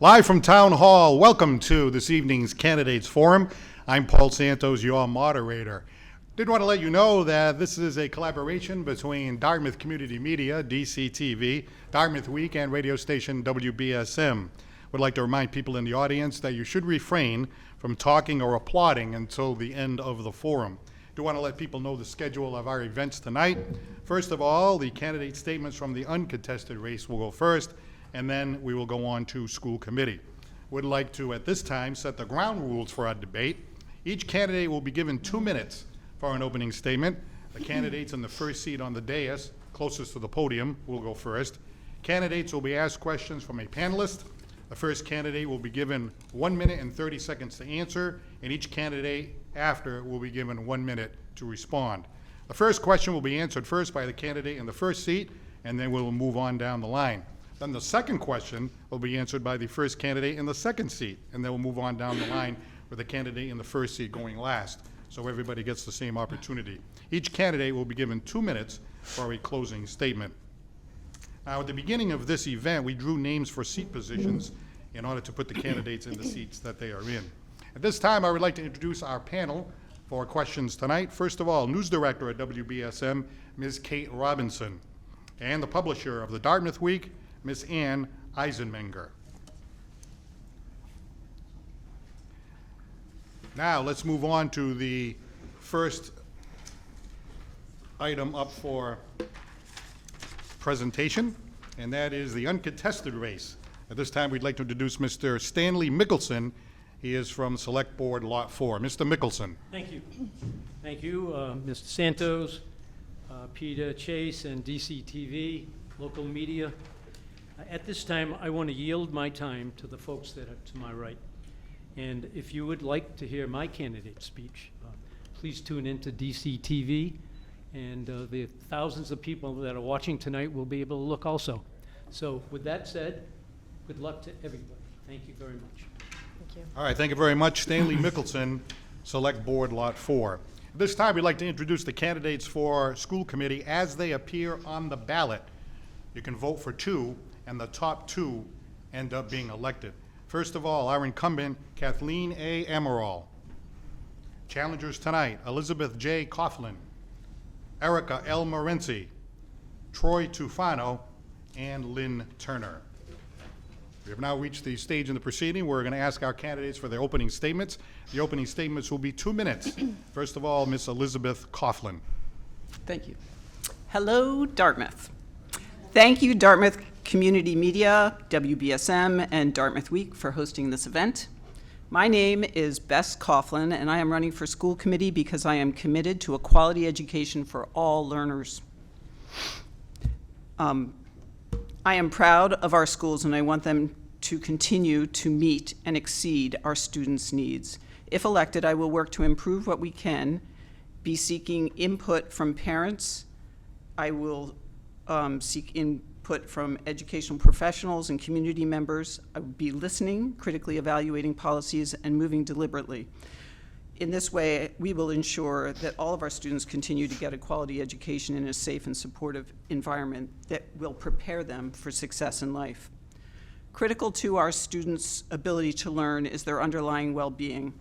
Live from Town Hall, welcome to this evening's Candidates Forum. I'm Paul Santos, your moderator. Did want to let you know that this is a collaboration between Dartmouth Community Media, DCTV, Dartmouth Week, and radio station WBSM. Would like to remind people in the audience that you should refrain from talking or applauding until the end of the forum. Do want to let people know the schedule of our events tonight. First of all, the candidate statements from the uncontested race will go first, and then we will go on to school committee. Would like to, at this time, set the ground rules for our debate. Each candidate will be given 2 minutes for an opening statement. The candidates in the first seat on the dais, closest to the podium, will go first. Candidates will be asked questions from a panelist. The first candidate will be given 1 minute and 30 seconds to answer, and each candidate after will be given 1 minute to respond. The first question will be answered first by the candidate in the first seat, and then we'll move on down the line. Then the second question will be answered by the first candidate in the second seat, and then we'll move on down the line with the candidate in the first seat going last, so everybody gets the same opportunity. Each candidate will be given 2 minutes for a closing statement. Now, at the beginning of this event, we drew names for seat positions in order to put the candidates in the seats that they are in. At this time, I would like to introduce our panel for questions tonight. First of all, news director at WBSM, Ms. Kate Robinson, and the publisher of the Dartmouth Week, Ms. Ann Eisenmenger. Now, let's move on to the first item up for presentation, and that is the uncontested race. At this time, we'd like to introduce Mr. Stanley Mickelson. He is from Select Board Lot 4. Mr. Mickelson. Thank you. Thank you, Mr. Santos, Peter Chase, and DCTV, local media. At this time, I want to yield my time to the folks that are to my right. And if you would like to hear my candidate speech, please tune into DCTV, and the thousands of people that are watching tonight will be able to look also. So with that said, good luck to everybody. Thank you very much. Thank you. All right, thank you very much. Stanley Mickelson, Select Board Lot 4. At this time, we'd like to introduce the candidates for school committee as they appear on the ballot. You can vote for two, and the top two end up being elected. First of all, our incumbent, Kathleen A. Amaral. Challengers tonight, Elizabeth J. Coughlin, Erica L. Morency, Troy Tufano, and Lynn Turner. We have now reached the stage in the proceeding where we're going to ask our candidates for their opening statements. The opening statements will be 2 minutes. First of all, Miss Elizabeth Coughlin. Thank you. Hello, Dartmouth. Thank you, Dartmouth Community Media, WBSM, and Dartmouth Week for hosting this event. My name is Bess Coughlin, and I am running for school committee because I am committed to a quality education for all learners. I am proud of our schools, and I want them to continue to meet and exceed our students' needs. If elected, I will work to improve what we can, be seeking input from parents. I will seek input from educational professionals and community members. I will be listening, critically evaluating policies, and moving deliberately. In this way, we will ensure that all of our students continue to get a quality education in a safe and supportive environment that will prepare them for success in life. Critical to our students' ability to learn is their underlying well-being.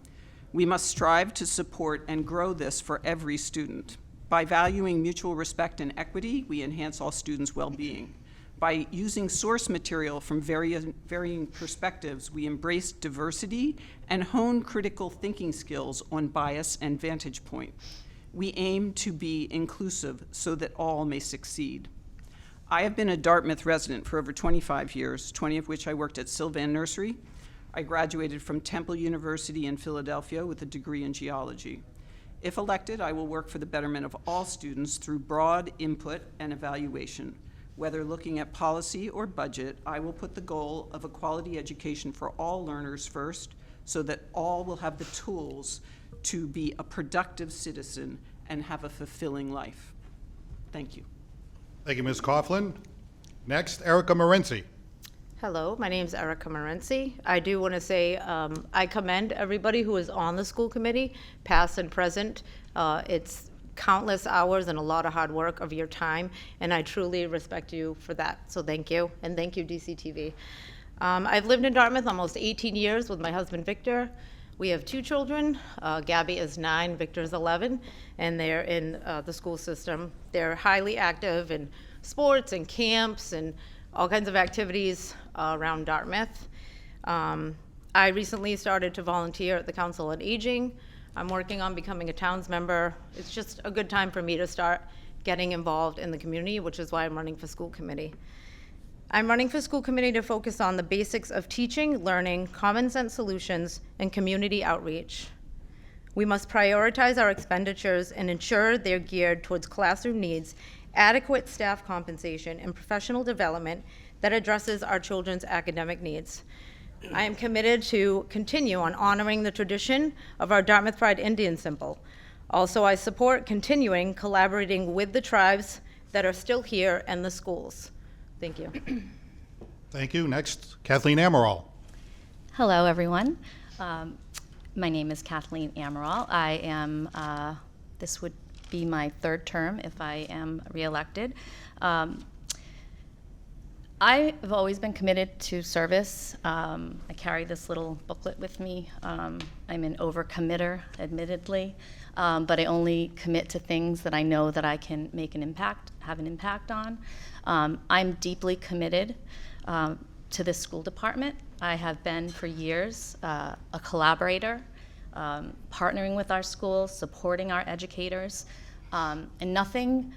We must strive to support and grow this for every student. By valuing mutual respect and equity, we enhance all students' well-being. By using source material from varying perspectives, we embrace diversity and hone critical thinking skills on bias and vantage point. We aim to be inclusive so that all may succeed. I have been a Dartmouth resident for over 25 years, 20 of which I worked at Sylvan Nursery. I graduated from Temple University in Philadelphia with a degree in geology. If elected, I will work for the betterment of all students through broad input and evaluation. Whether looking at policy or budget, I will put the goal of a quality education for all learners first, so that all will have the tools to be a productive citizen and have a fulfilling life. Thank you. Thank you, Ms. Coughlin. Next, Erica Morency. Hello, my name is Erica Morency. I do want to say I commend everybody who is on the school committee, past and present. It's countless hours and a lot of hard work of your time, and I truly respect you for that. So thank you, and thank you, DCTV. I've lived in Dartmouth almost 18 years with my husband, Victor. We have 2 children. Gabby is 9, Victor is 11, and they're in the school system. They're highly active in sports and camps and all kinds of activities around Dartmouth. I recently started to volunteer at the Council on Aging. I'm working on becoming a Towns member. It's just a good time for me to start getting involved in the community, which is why I'm running for school committee. I'm running for school committee to focus on the basics of teaching, learning, common sense solutions, and community outreach. We must prioritize our expenditures and ensure they're geared towards classroom needs, adequate staff compensation, and professional development that addresses our children's academic needs. I am committed to continue on honoring the tradition of our Dartmouth Pride Indian symbol. Also, I support continuing collaborating with the tribes that are still here and the schools. Thank you. Thank you. Next, Kathleen Amaral. Hello, everyone. My name is Kathleen Amaral. I am, this would be my 3rd term if I am reelected. I've always been committed to service. I carry this little booklet with me. I'm an overcommitter, admittedly, but I only commit to things that I know that I can make an impact, have an impact on. I'm deeply committed to this school department. I have been for years a collaborator, partnering with our schools, supporting our educators, and nothing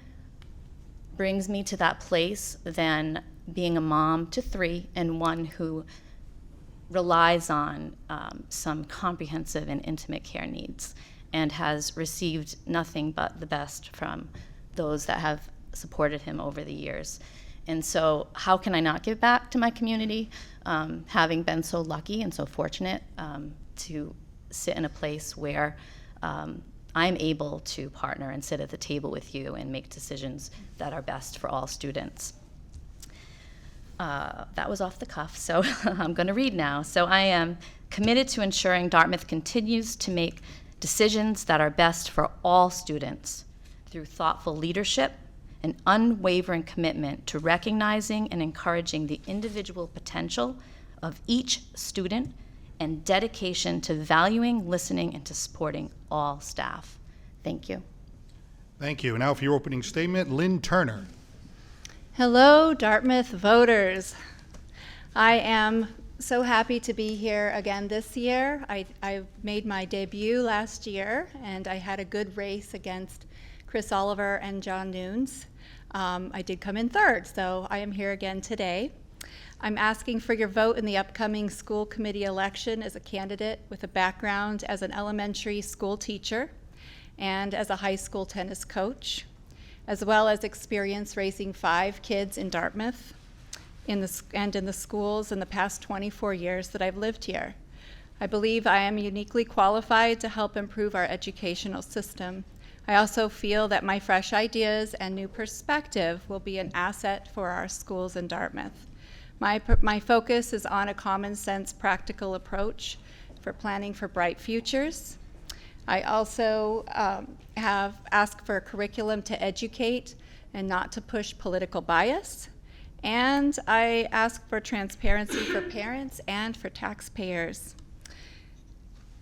brings me to that place than being a mom to 3 and one who relies on some comprehensive and intimate care needs and has received nothing but the best from those that have supported him over the years. And so how can I not give back to my community, having been so lucky and so fortunate to sit in a place where I'm able to partner and sit at the table with you and make decisions that are best for all students. That was off the cuff, so I'm going to read now. So I am committed to ensuring Dartmouth continues to make decisions that are best for all students through thoughtful leadership, an unwavering commitment to recognizing and encouraging the individual potential of each student, and dedication to valuing, listening, and to supporting all staff. Thank you. Thank you. Now for your opening statement, Lynn Turner. Hello, Dartmouth voters. I am so happy to be here again this year. I made my debut last year, and I had a good race against Chris Oliver and John Nunes. I did come in 3rd, so I am here again today. I'm asking for your vote in the upcoming school committee election as a candidate with a background as an elementary school teacher and as a high school tennis coach, as well as experience raising 5 kids in Dartmouth and in the schools in the past 24 years that I've lived here. I believe I am uniquely qualified to help improve our educational system. I also feel that my fresh ideas and new perspective will be an asset for our schools in Dartmouth. My focus is on a common sense, practical approach for planning for bright futures. I also have asked for a curriculum to educate and not to push political bias. And I ask for transparency for parents and for taxpayers.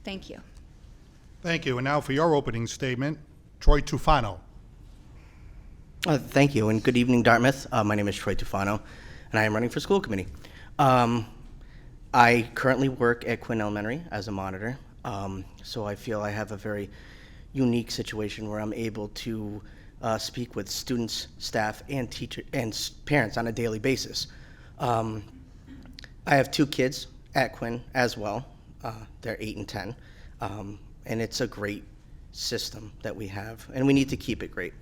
Thank you. Thank you. And now for your opening statement, Troy Tufano. Thank you, and good evening, Dartmouth. My name is Troy Tufano, and I am running for school committee. I currently work at Quinn Elementary as a monitor, so I feel I have a very unique situation where I'm able to speak with students, staff, and teacher and parents on a daily basis. I have 2 kids at Quinn as well. They're 8 and 10, and it's a great system that we have, and we need to keep it great.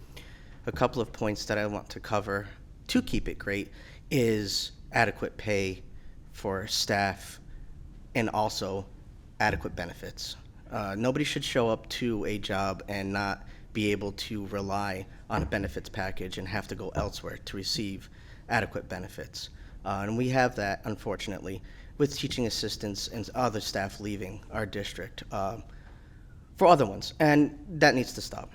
A couple of points that I want to cover to keep it great is adequate pay for staff and also adequate benefits. Nobody should show up to a job and not be able to rely on a benefits package and have to go elsewhere to receive adequate benefits. And we have that, unfortunately, with teaching assistants and other staff leaving our district for other ones, and that needs to stop.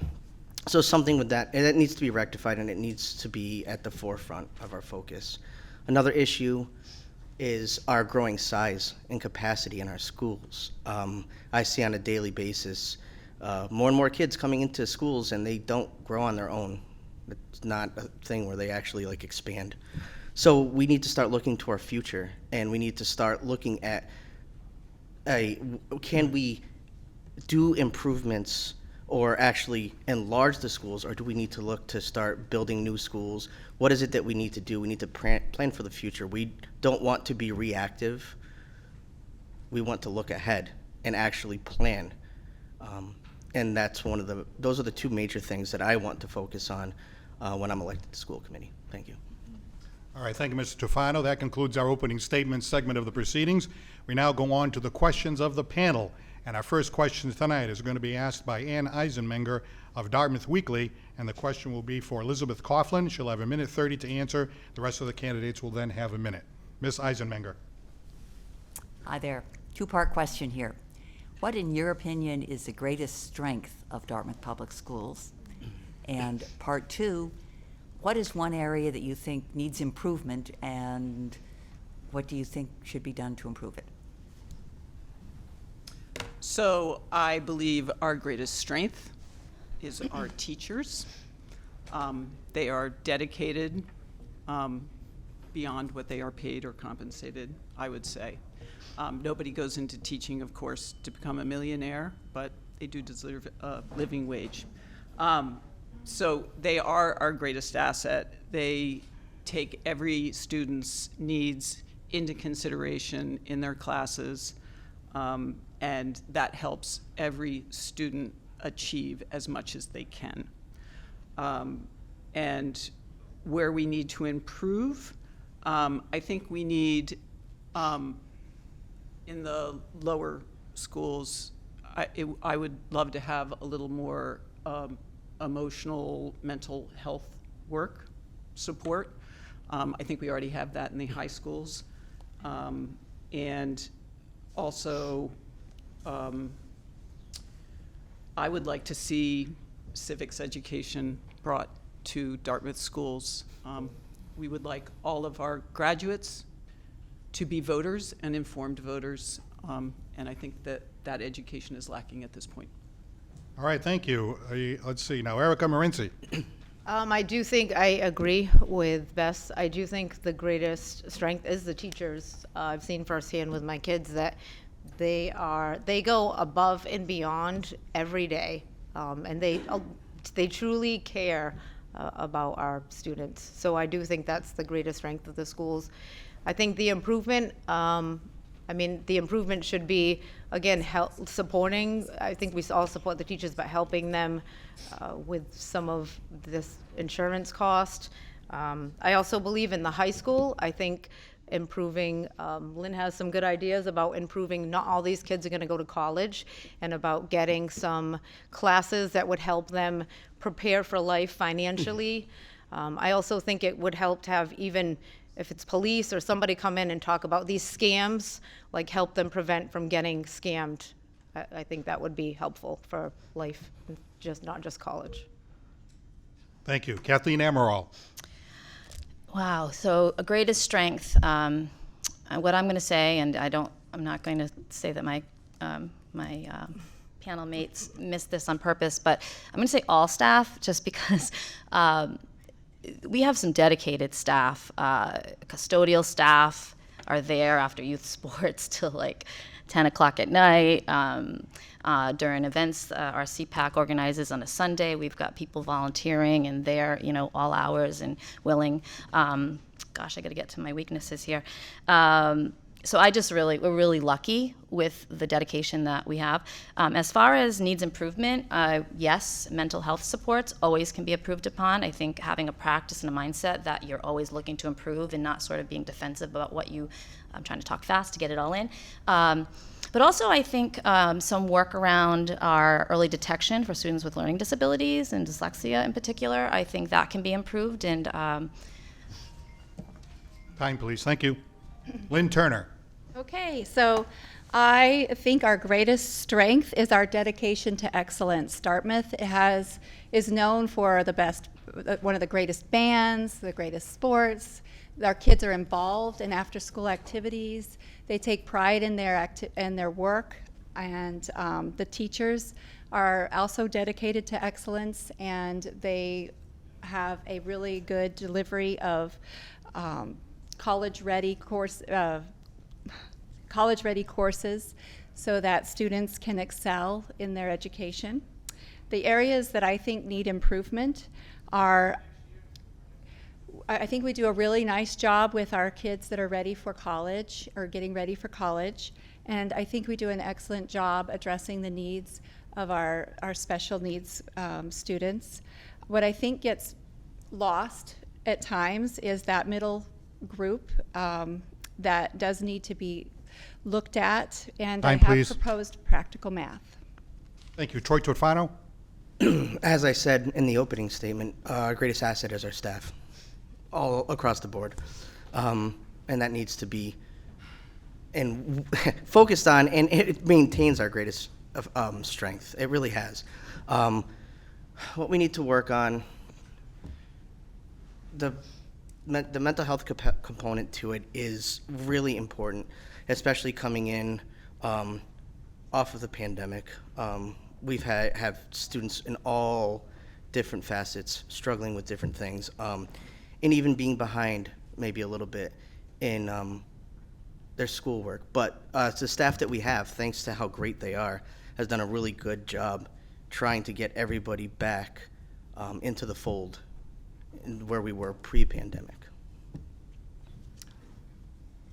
So something with that, and it needs to be rectified, and it needs to be at the forefront of our focus. Another issue is our growing size and capacity in our schools. I see on a daily basis more and more kids coming into schools and they don't grow on their own. It's not a thing where they actually like expand. So we need to start looking to our future, and we need to start looking at can we do improvements or actually enlarge the schools, or do we need to look to start building new schools? What is it that we need to do? We need to plan for the future. We don't want to be reactive. We want to look ahead and actually plan. And that's those are the two major things that I want to focus on when I'm elected to school committee. Thank you. All right, thank you, Mr. Tufano. That concludes our opening statement segment of the proceedings. We now go on to the questions of the panel. And our first question tonight is going to be asked by Ann Eisenmenger of Dartmouth Weekly, and the question will be for Elizabeth Coughlin. She'll have 1:30 to answer. The rest of the candidates will then have a minute. Ms. Eisenmenger. Hi there. Two-part question here. What, in your opinion, is the greatest strength of Dartmouth Public Schools? And part two, what is one area that you think needs improvement, and what do you think should be done to improve it? So I believe our greatest strength is our teachers. They are dedicated beyond what they are paid or compensated, I would say. Nobody goes into teaching, of course, to become a millionaire, but they do deserve a living wage. So they are our greatest asset. They take every student's needs into consideration in their classes, and that helps every student achieve as much as they can. And where we need to improve, I think we need, in the lower schools, I would love to have a little more emotional, mental health work support. I think we already have that in the high schools. And also, I would like to see civics education brought to Dartmouth schools. We would like all of our graduates to be voters and informed voters, and I think that that education is lacking at this point. All right, thank you. Let's see now, Erica Morency. I do think I agree with Bess. I do think the greatest strength is the teachers. I've seen firsthand with my kids that they go above and beyond every day, and they truly care about our students. So I do think that's the greatest strength of the schools. I think the improvement, the improvement should be, again, supporting. I think we all support the teachers, but helping them with some of this insurance cost. I also believe in the high school. I think improving, Lynn has some good ideas about improving. Not all these kids are going to go to college, and about getting some classes that would help them prepare for life financially. I also think it would help to have, even if it's police or somebody, come in and talk about these scams, like help them prevent from getting scammed. I think that would be helpful for life, not just college. Thank you. Kathleen Amaral. Wow. So a greatest strength. What I'm going to say, and I'm not going to say that my panel mates missed this on purpose, but I'm going to say all staff, just because we have some dedicated staff. Custodial staff are there after youth sports till like 10 o'clock at night. During events our CPAC organizes on a Sunday, we've got people volunteering, and they're, all hours and willing. Gosh, I got to get to my weaknesses here. So we're really lucky with the dedication that we have. As far as needs improvement, yes, mental health supports always can be improved upon. I think having a practice and a mindset that you're always looking to improve and not sort of being defensive about I'm trying to talk fast to get it all in. But also, I think some work around our early detection for students with learning disabilities and dyslexia in particular, I think that can be improved. And Time, please. Thank you. Lynn Turner. Okay, so I think our greatest strength is our dedication to excellence. Dartmouth is known for the best one of the greatest bands, the greatest sports. Our kids are involved in after-school activities. They take pride in their work, and the teachers are also dedicated to excellence, and they have a really good delivery of college-ready courses so that students can excel in their education. The areas that I think need improvement are, I think we do a really nice job with our kids that are ready for college or getting ready for college, and I think we do an excellent job addressing the needs of our special needs students. What I think gets lost at times is that middle group that does need to be looked at, and Time, I have please. proposed practical math. Thank you. Troy Torfano? As I said in the opening statement, our greatest asset is our staff, all across the board. And that needs to be focused on, and it maintains our greatest strength. It really has. What we need to work on, the mental health component to it is really important, especially coming in off of the pandemic. We've have students in all different facets struggling with different things, and even being behind maybe a little bit in their schoolwork. But the staff that we have, thanks to how great they are, has done a really good job trying to get everybody back into the fold where we were pre-pandemic.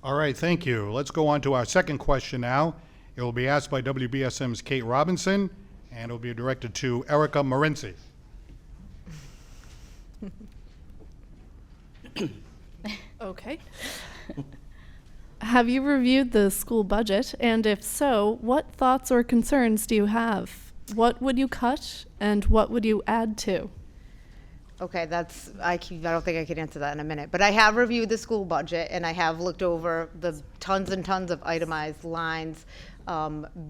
All right, thank you. Let's go on to our second question now. It will be asked by WBSM's Kate Robinson, and it will be directed to Erica Morency. Okay. Have you reviewed the school budget? And if so, what thoughts or concerns do you have? What would you cut and what would you add to? Okay, I don't think I can answer that in a minute. But I have reviewed the school budget, and I have looked over the tons and tons of itemized lines.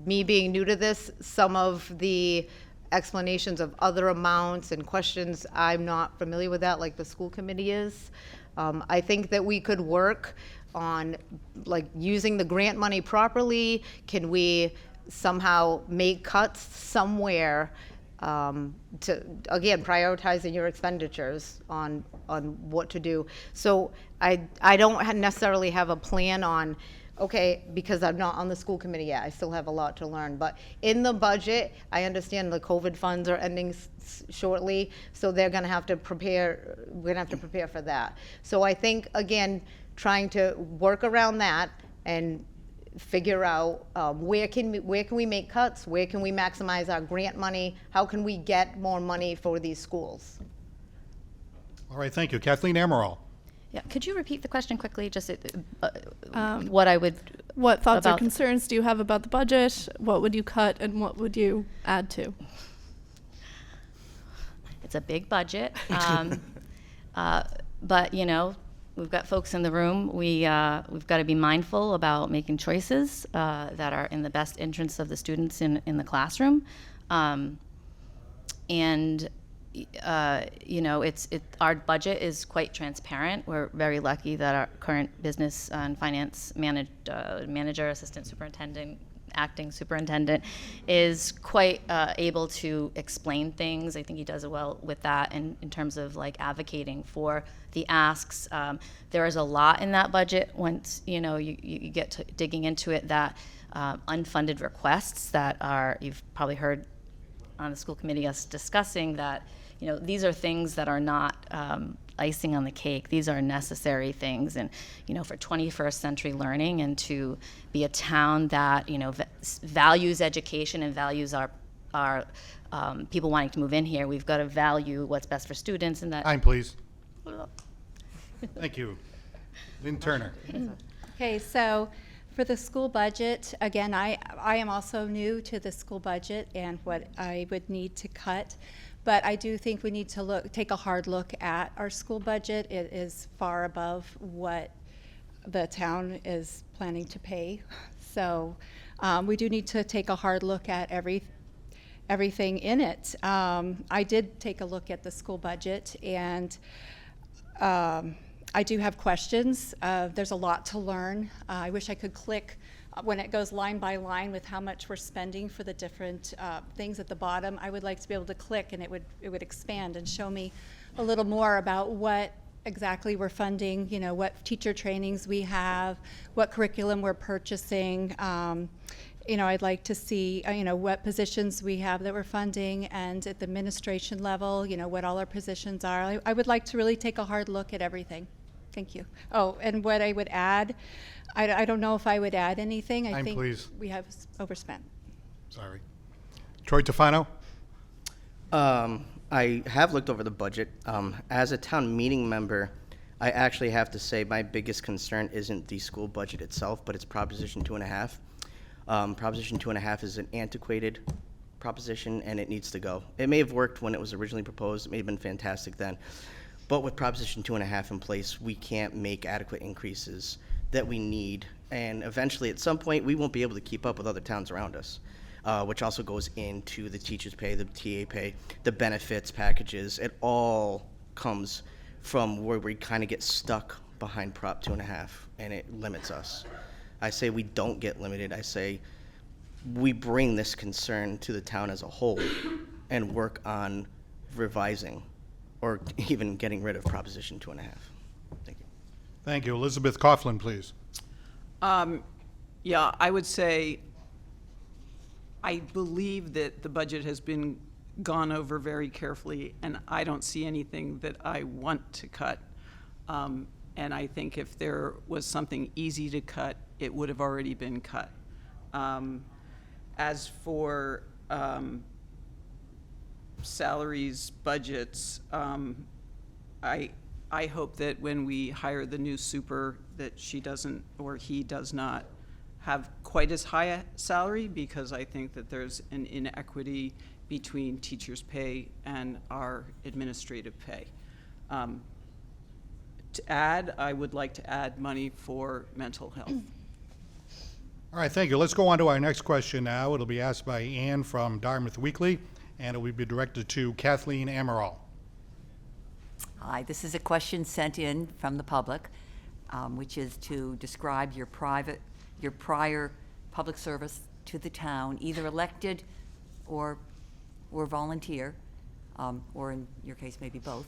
Me being new to this, some of the explanations of other amounts and questions, I'm not familiar with that like the school committee is. I think that we could work on like using the grant money properly. Can we somehow make cuts somewhere to, again, prioritizing your expenditures on what to do. So I don't necessarily have a plan on, okay, because I'm not on the school committee yet, I still have a lot to learn. But in the budget, I understand the COVID funds are ending shortly, so they're gonna have to prepare, we're gonna have to prepare for that. So I think, again, trying to work around that and figure out where can we make cuts, where can we maximize our grant money, how can we get more money for these schools. All right, thank you. Kathleen Amaral. Yeah, could you repeat the question quickly? Just what I would. What thoughts or about- concerns do you have about the budget? What would you cut and what would you add to? It's a big budget, but you know, we've got folks in the room. We've got to be mindful about making choices that are in the best interest of the students in the classroom, and you know, our budget is quite transparent. We're very lucky that our current business and finance manager, assistant superintendent, acting superintendent is quite able to explain things. I think he does well with that in terms of like advocating for the asks. There is a lot in that budget once you know you get to digging into it, that unfunded requests that are, you've probably heard on the school committee us discussing that, you know, these are things that are not icing on the cake. These are necessary things, and you know, for 21st century learning, and to be a town that you know values education and values our people wanting to move in here, we've got to value what's best for students, and that. Time, please. Thank you. Lynn Turner. Okay, so for the school budget, again, I am also new to the school budget and what I would need to cut. But I do think we need to take a hard look at our school budget. It is far above what the town is planning to pay. So we do need to take a hard look at everything in it. I did take a look at the school budget, and I do have questions. There's a lot to learn. I wish I could click when it goes line by line with how much we're spending for the different things at the bottom. I would like to be able to click, and it would expand and show me a little more about what exactly we're funding, you know, what teacher trainings we have, what curriculum we're purchasing. You know, I'd like to see, you know, what positions we have that we're funding, and at the administration level, you know, what all our positions are. I would like to really take a hard look at everything. Thank you. Oh, and what I would add, I don't know if I would add anything. I Time, think please. we have overspent. Sorry. Troy Tofano? I have looked over the budget. As a town meeting member, I actually have to say my biggest concern isn't the school budget itself, but it's Proposition 2.5. Proposition 2.5 is an antiquated proposition, and it needs to go. It may have worked when it was originally proposed. It may have been fantastic then. But with Proposition 2.5 in place, we can't make adequate increases that we need. And eventually, at some point, we won't be able to keep up with other towns around us, which also goes into the teachers' pay, the TA pay, the benefits packages. It all comes from where we kind of get stuck behind Prop 2.5, and it limits us. I say we don't get limited. I say we bring this concern to the town as a whole and work on revising or even getting rid of Proposition 2.5. Thank you. Thank you. Elizabeth Coughlin, please. Yeah, I would say I believe that the budget has been gone over very carefully, and I don't see anything that I want to cut. And I think if there was something easy to cut, it would have already been cut. As for salaries, budgets, I hope that when we hire the new super that she doesn't, or he does not, have quite as high a salary, because I think that there's an inequity between teachers' pay and our administrative pay. To add, I would like to add money for mental health. All right, thank you. Let's go on to our next question now. It'll be asked by Ann from Dartmouth Weekly, and it will be directed to Kathleen Amaral. Hi, this is a question sent in from the public, which is to describe your prior public service to the town, either elected or volunteer, or in your case, maybe both.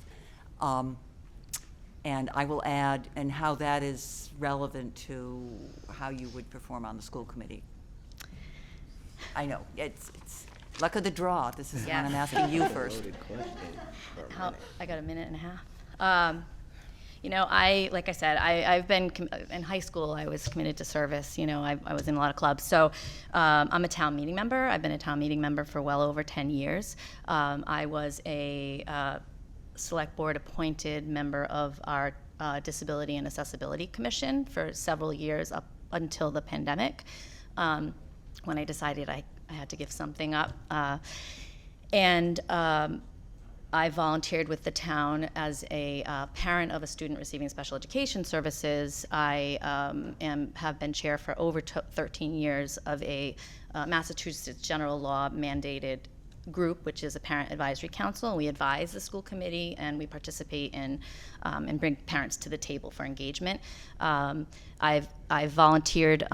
And I will add, and how that is relevant to how you would perform on the school committee. I know, it's luck of the draw. This is what I'm asking you first. I got a minute and a half. You know, like I said, I've been, in high school, I was committed to service. You know, I was in a lot of clubs. So I'm a town meeting member. I've been a town meeting member for well over 10 years. I was a select board appointed member of our Disability and Accessibility Commission for several years up until the pandemic, when I decided I had to give something up. I volunteered with the town as a parent of a student receiving special education services. I have been chair for over 13 years of a Massachusetts general law mandated group, which is a parent advisory council, and we advise the school committee and we participate in and bring parents to the table for engagement. I've volunteered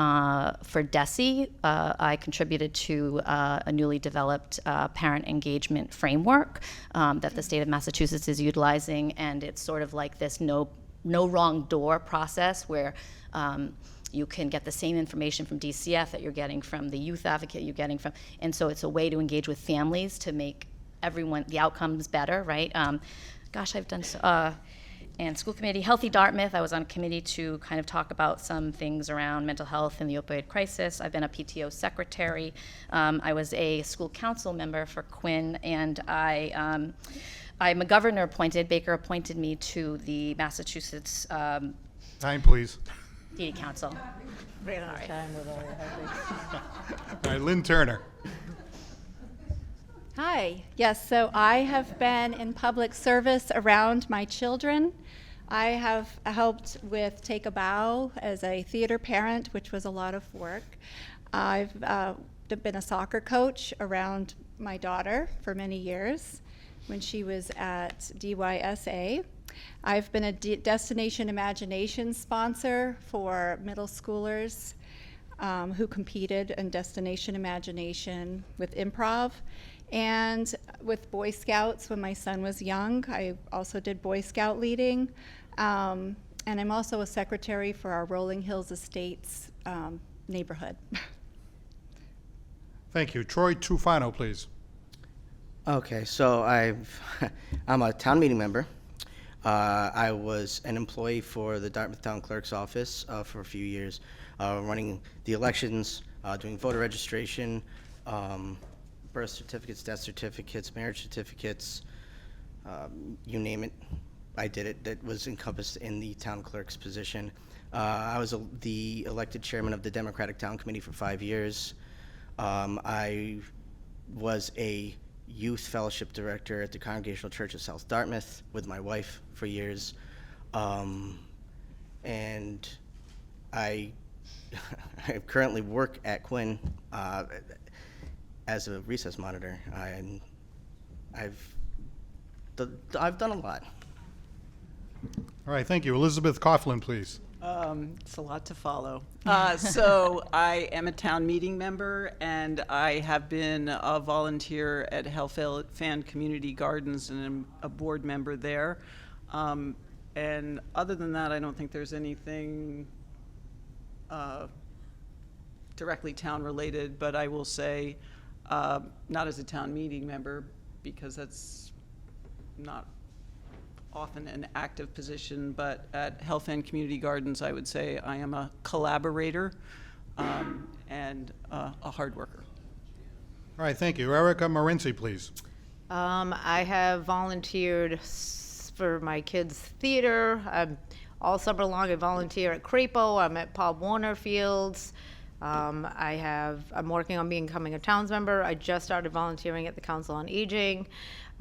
for DESE. I contributed to a newly developed parent engagement framework that the state of Massachusetts is utilizing, and it's sort of like this no wrong door process where you can get the same information from DCF that you're getting from the youth advocate, you're getting from, and so it's a way to engage with families to make the outcomes better, right? Gosh, I've done so. And school committee, Healthy Dartmouth, I was on a committee to kind of talk about some things around mental health and the opioid crisis. I've been a PTO secretary. I was a school council member for Quinn, and I'm a governor appointed. Baker appointed me to the Massachusetts Time, please. PD Council. All right, Lynn Turner. Hi. Yes, so I have been in public service around my children. I have helped with Take a Bow as a theater parent, which was a lot of work. I've been a soccer coach around my daughter for many years when she was at DYSA. I've been a Destination Imagination sponsor for middle schoolers who competed in Destination Imagination with improv. And with Boy Scouts when my son was young, I also did Boy Scout leading. And I'm also a secretary for our Rolling Hills Estates neighborhood. Thank you. Troy Tufano, please. Okay, so I'm a town meeting member. I was an employee for the Dartmouth Town Clerk's office for a few years, running the elections, doing voter registration, birth certificates, death certificates, marriage certificates, you name it. I did it. That was encompassed in the town clerk's position. I was the elected chairman of the Democratic Town Committee for 5 years. I was a youth fellowship director at the Congregational Church of South Dartmouth with my wife for years. And I currently work at Quinn as a recess monitor. I've done a lot. All right, thank you. Elizabeth Coughlin, please. It's a lot to follow. So I am a town meeting member, and I have been a volunteer at Fan Community Gardens, and I'm a board member there. And other than that, I don't think there's anything directly town-related, but I will say, not as a town meeting member, because that's not often an active position, but at Health and Community Gardens, I would say I am a collaborator and a hard worker. All right, thank you. Erica Morency, please. I have volunteered for my kids' theater. All summer long, I volunteer at Crapo. I'm at Paul Warner Fields. I'm working on becoming a towns member. I just started volunteering at the Council on Aging.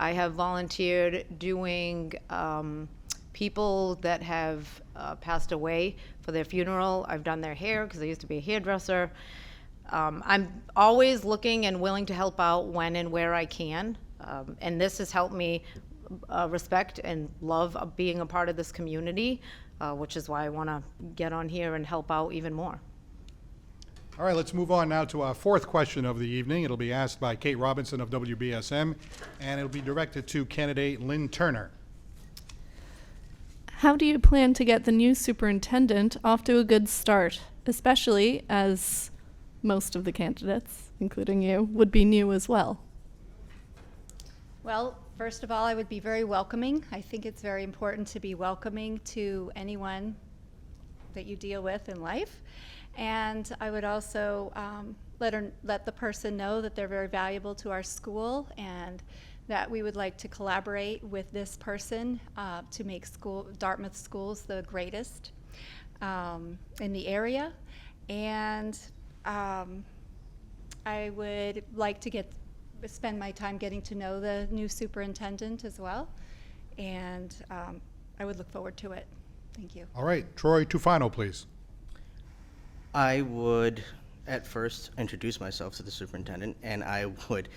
I have volunteered doing people that have passed away for their funeral. I've done their hair because I used to be a hairdresser. I'm always looking and willing to help out when and where I can. And this has helped me respect and love being a part of this community, which is why I want to get on here and help out even more. All right, let's move on now to our fourth question of the evening. It'll be asked by Kate Robinson of WBSM, and it'll be directed to candidate Lynn Turner. How do you plan to get the new superintendent off to a good start, especially as most of the candidates, including you, would be new as well? Well, first of all, I would be very welcoming. I think it's very important to be welcoming to anyone that you deal with in life. And I would also let the person know that they're very valuable to our school and that we would like to collaborate with this person to make Dartmouth schools the greatest in the area. And I would like to spend my time getting to know the new superintendent as well. And I would look forward to it. Thank you. All right, Troy Tufano, please. I would, at first, introduce myself to the superintendent, and I would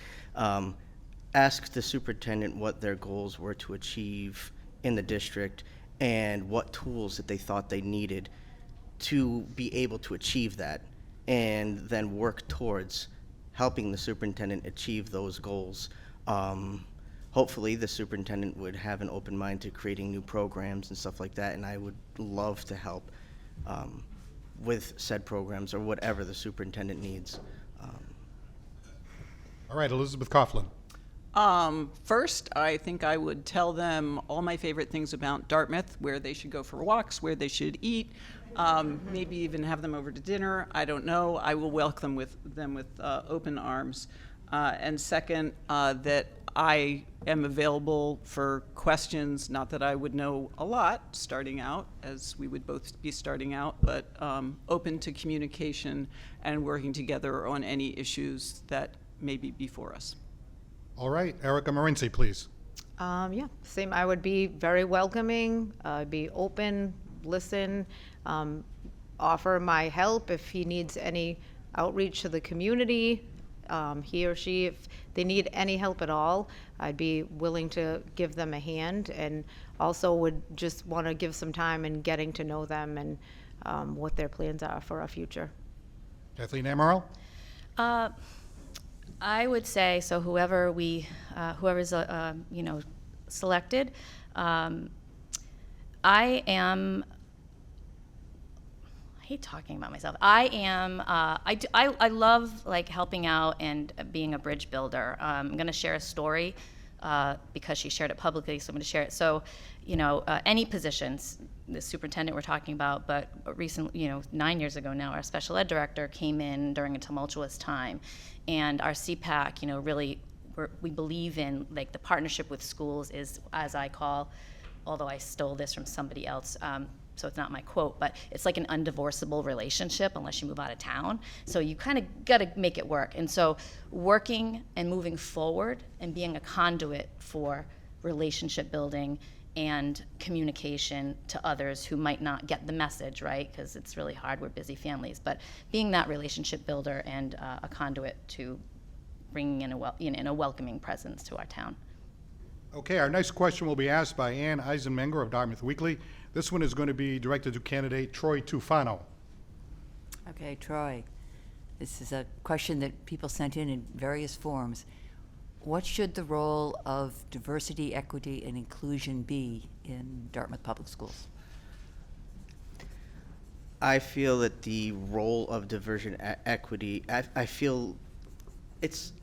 ask the superintendent what their goals were to achieve in the district and what tools that they thought they needed to be able to achieve that, and then work towards helping the superintendent achieve those goals. Hopefully, the superintendent would have an open mind to creating new programs and stuff like that, and I would love to help with said programs or whatever the superintendent needs. All right, Elizabeth Coughlin. First, I think I would tell them all my favorite things about Dartmouth, where they should go for walks, where they should eat, maybe even have them over to dinner. I don't know. I will welcome them with open arms. And second, that I am available for questions, not that I would know a lot starting out, as we would both be starting out, but open to communication and working together on any issues that may be before us. All right, Erica Morency, please. Yeah, same. I would be very welcoming, be open, listen, offer my help if he needs any outreach to the community. He or she, if they need any help at all, I'd be willing to give them a hand, and also would just want to give some time in getting to know them and what their plans are for our future. Kathleen Amaral? I would say, so whoever's selected, I hate talking about myself. I love like helping out and being a bridge builder. I'm going to share a story because she shared it publicly, so I'm going to share it. So, any positions, the superintendent we're talking about, but recently, 9 years ago now, our special ed director came in during a tumultuous time, and our CPAC, really, we believe in like the partnership with schools is, as I call, although I stole this from somebody else, so it's not my quote, but it's like an undivorceable relationship unless you move out of town. So you kind of got to make it work. And so working and moving forward and being a conduit for relationship building and communication to others who might not get the message, right? Because it's really hard, we're busy families. But being that relationship builder and a conduit to bringing in a welcoming presence to our town. Okay, our next question will be asked by Ann Eisenmenger of Dartmouth Weekly. This one is going to be directed to candidate Troy Tufano. Okay, Troy, this is a question that people sent in various forms. What should the role of diversity, equity, and inclusion be in Dartmouth Public Schools? I feel that the role of diversity, equity, I feel it's,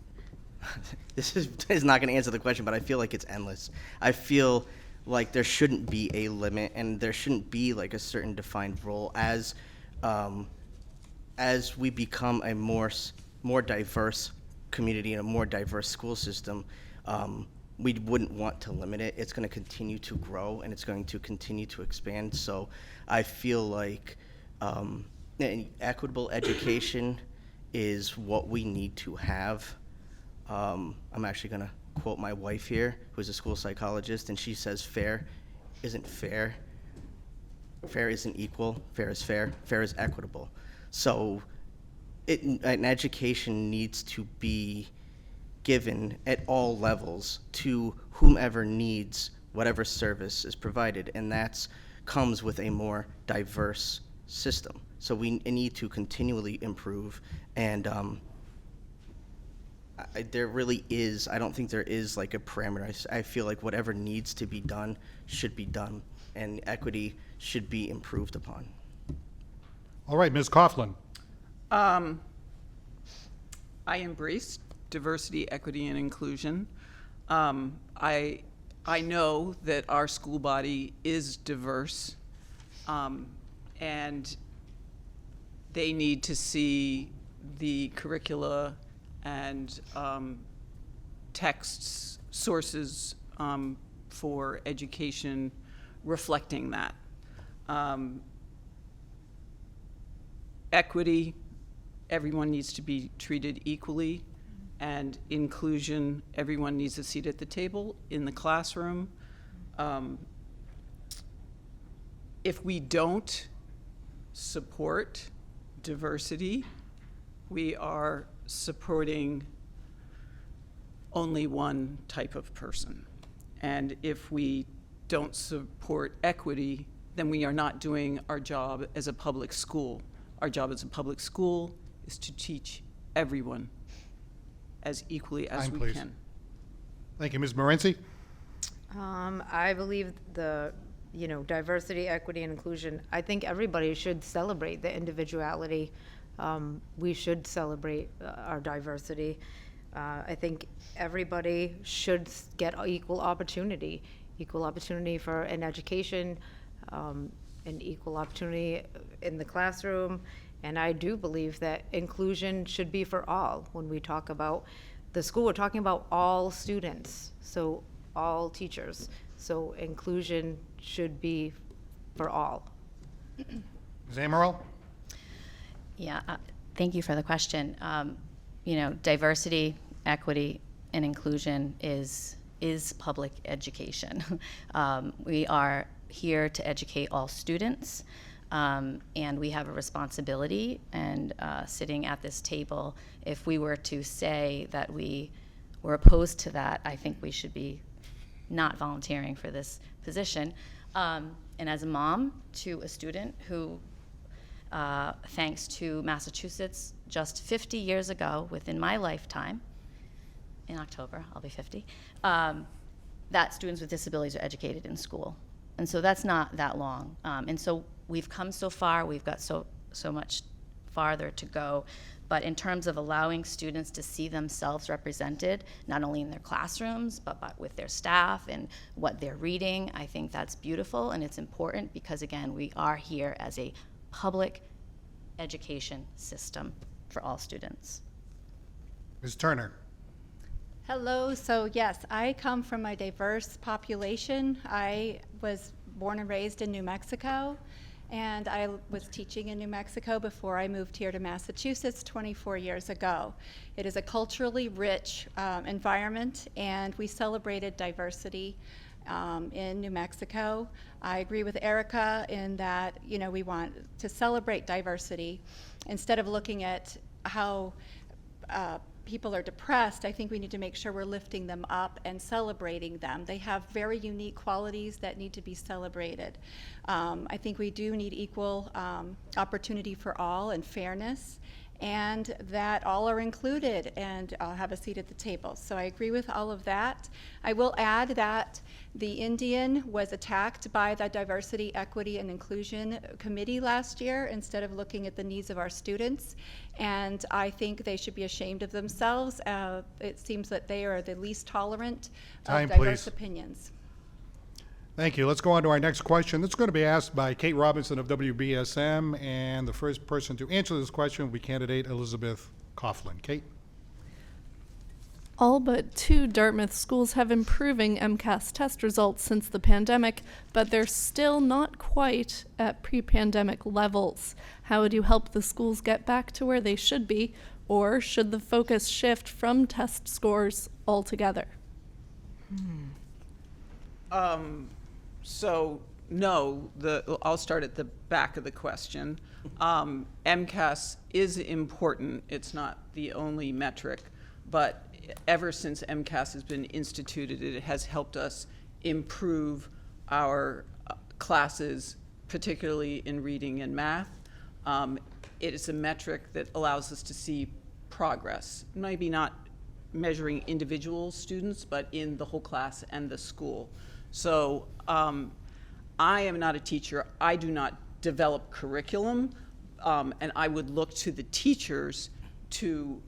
this is not going to answer the question, but I feel like it's endless. I feel like there shouldn't be a limit, and there shouldn't be like a certain defined role as we become a more diverse community and a more diverse school system. We wouldn't want to limit it. It's going to continue to grow, and it's going to continue to expand. So I feel like equitable education is what we need to have. I'm actually going to quote my wife here, who's a school psychologist, and she says fair isn't fair. Fair isn't equal. Fair is fair. Fair is equitable. So an education needs to be given at all levels to whomever needs whatever service is provided, and that comes with a more diverse system. So we need to continually improve, and there really is, I don't think there is like a parameter. I feel like whatever needs to be done should be done, and equity should be improved upon. All right, Ms. Coughlin. I embrace diversity, equity, and inclusion. I know that our school body is diverse, and they need to see the curricula and texts, sources for education reflecting that. Equity, everyone needs to be treated equally, and inclusion, everyone needs a seat at the table in the classroom. If we don't support diversity, we are supporting only one type of person. And if we don't support equity, then we are not doing our job as a public school. Our job as a public school is to teach everyone as equally as Time, we please. can. Thank you, Ms. Morency. I believe diversity, equity, and inclusion, I think everybody should celebrate the individuality. We should celebrate our diversity. I think everybody should get equal opportunity for an education, and equal opportunity in the classroom. And I do believe that inclusion should be for all. When we talk about the school, we're talking about all students, so all teachers. So inclusion should be for all. Ms. Amaral? Yeah, thank you for the question. Diversity, equity, and inclusion is public education. We are here to educate all students. And we have a responsibility, and sitting at this table, if we were to say that we were opposed to that, I think we should be not volunteering for this position. And as a mom to a student who, thanks to Massachusetts, just 50 years ago, within my lifetime, in October, I'll be 50, that students with disabilities are educated in school. And so that's not that long. And so we've come so far, we've got so much farther to go. But in terms of allowing students to see themselves represented, not only in their classrooms, but with their staff and what they're reading, I think that's beautiful, and it's important because, again, we are here as a public education system for all students. Ms. Turner. Hello. So yes, I come from a diverse population. I was born and raised in New Mexico, and I was teaching in New Mexico before I moved here to Massachusetts 24 years ago. It is a culturally rich environment, and we celebrated diversity in New Mexico. I agree with Erica in that, we want to celebrate diversity instead of looking at how people are depressed. I think we need to make sure we're lifting them up and celebrating them. They have very unique qualities that need to be celebrated. I think we do need equal opportunity for all and fairness, and that all are included and have a seat at the table. So I agree with all of that. I will add that the Indian was attacked by the Diversity, Equity, and Inclusion Committee last year instead of looking at the needs of our students. And I think they should be ashamed of themselves. It seems that they are the least tolerant Time, of diverse please. opinions. Thank you. Let's go on to our next question. It's going to be asked by Kate Robinson of WBSM, and the first person to answer this question will be candidate Elizabeth Coughlin. Kate? All but 2 Dartmouth schools have improving MCAS test results since the pandemic, but they're still not quite at pre-pandemic levels. How would you help the schools get back to where they should be, or should the focus shift from test scores altogether? So no, I'll start at the back of the question. MCAS is important. It's not the only metric, but ever since MCAS has been instituted, it has helped us improve our classes, particularly in reading and math. It is a metric that allows us to see progress, maybe not measuring individual students, but in the whole class and the school. So I am not a teacher. I do not develop curriculum, and I would look to the teachers to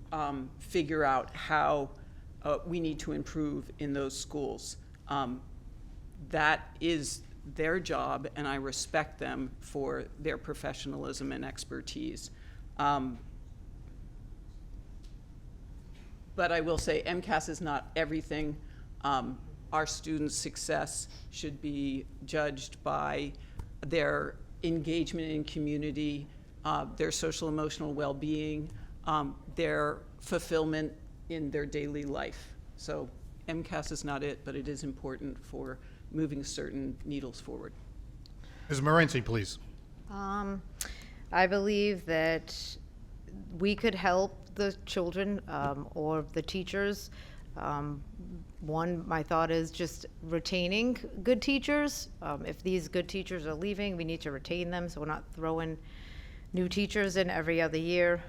figure out how we need to improve in those schools. That is their job, and I respect them for their professionalism and expertise. But I will say MCAS is not everything. Our students' success should be judged by their engagement in community, their social emotional well-being, their fulfillment in their daily life. So MCAS is not it, but it is important for moving certain needles forward. Ms. Morency, please. I believe that we could help the children or the teachers. One, my thought is just retaining good teachers. If these good teachers are leaving, we need to retain them so we're not throwing new teachers in every other year.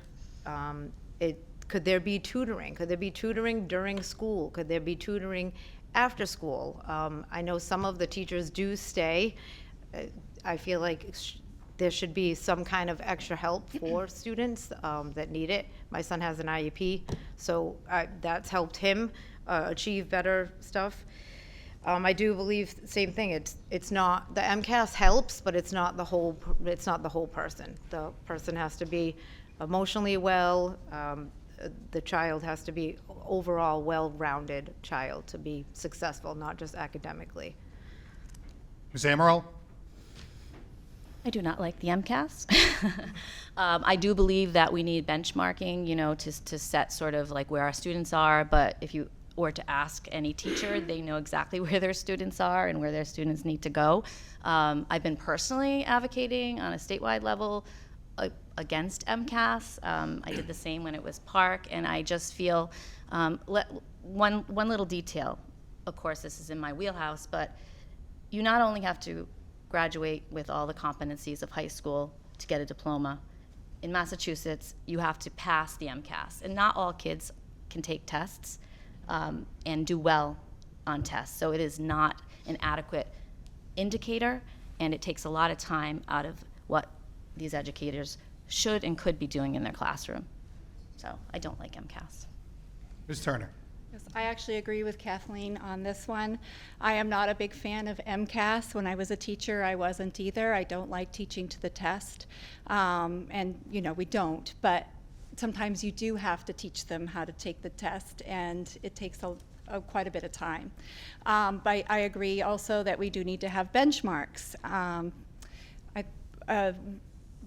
Could there be tutoring? Could there be tutoring during school? Could there be tutoring after school? I know some of the teachers do stay. I feel like there should be some kind of extra help for students that need it. My son has an IEP, so that's helped him achieve better stuff. I do believe the same thing. It's not the MCAS helps, but it's not the whole. It's not the whole person. The person has to be emotionally well. The child has to be overall well-rounded child to be successful, not just academically. Ms. Amaral? I do not like the MCAS. I do believe that we need benchmarking, to set sort of like where our students are, but if you or to ask any teacher. They know exactly where their students are and where their students need to go. I've been personally advocating on a statewide level against MCAS. I did the same when it was Park, and I just feel, one little detail, of course this is in my wheelhouse, but you not only have to graduate with all the competencies of high school to get a diploma. In Massachusetts, you have to pass the MCAS, and not all kids can take tests and do well on tests. So it is not an adequate indicator, and it takes a lot of time out of what these educators should and could be doing in their classroom. So I don't like MCAS. Ms. Turner. Yes, I actually agree with Kathleen on this one. I am not a big fan of MCAS. When I was a teacher, I wasn't either. I don't like teaching to the test. And, we don't. But sometimes you do have to teach them how to take the test, and it takes quite a bit of time. But I agree also that we do need to have benchmarks.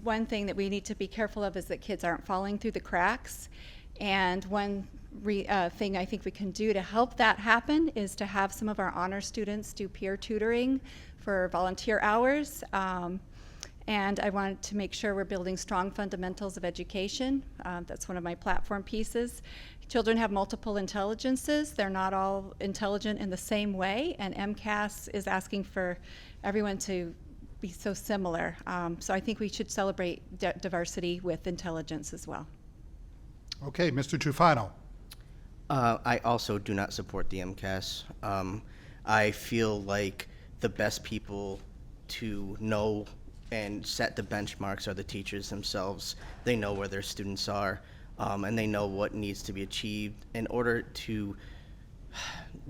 One thing that we need to be careful of is that kids aren't falling through the cracks. And one thing I think we can do to help that happen is to have some of our honor students do peer tutoring for volunteer hours. And I wanted to make sure we're building strong fundamentals of education. That's one of my platform pieces. Children have multiple intelligences. They're not all intelligent in the same way, and MCAS is asking for everyone to be so similar. So I think we should celebrate diversity with intelligence as well. Okay, Mr. Trufano. I also do not support the MCAS. I feel like the best people to know and set the benchmarks are the teachers themselves. They know where their students are, and they know what needs to be achieved in order to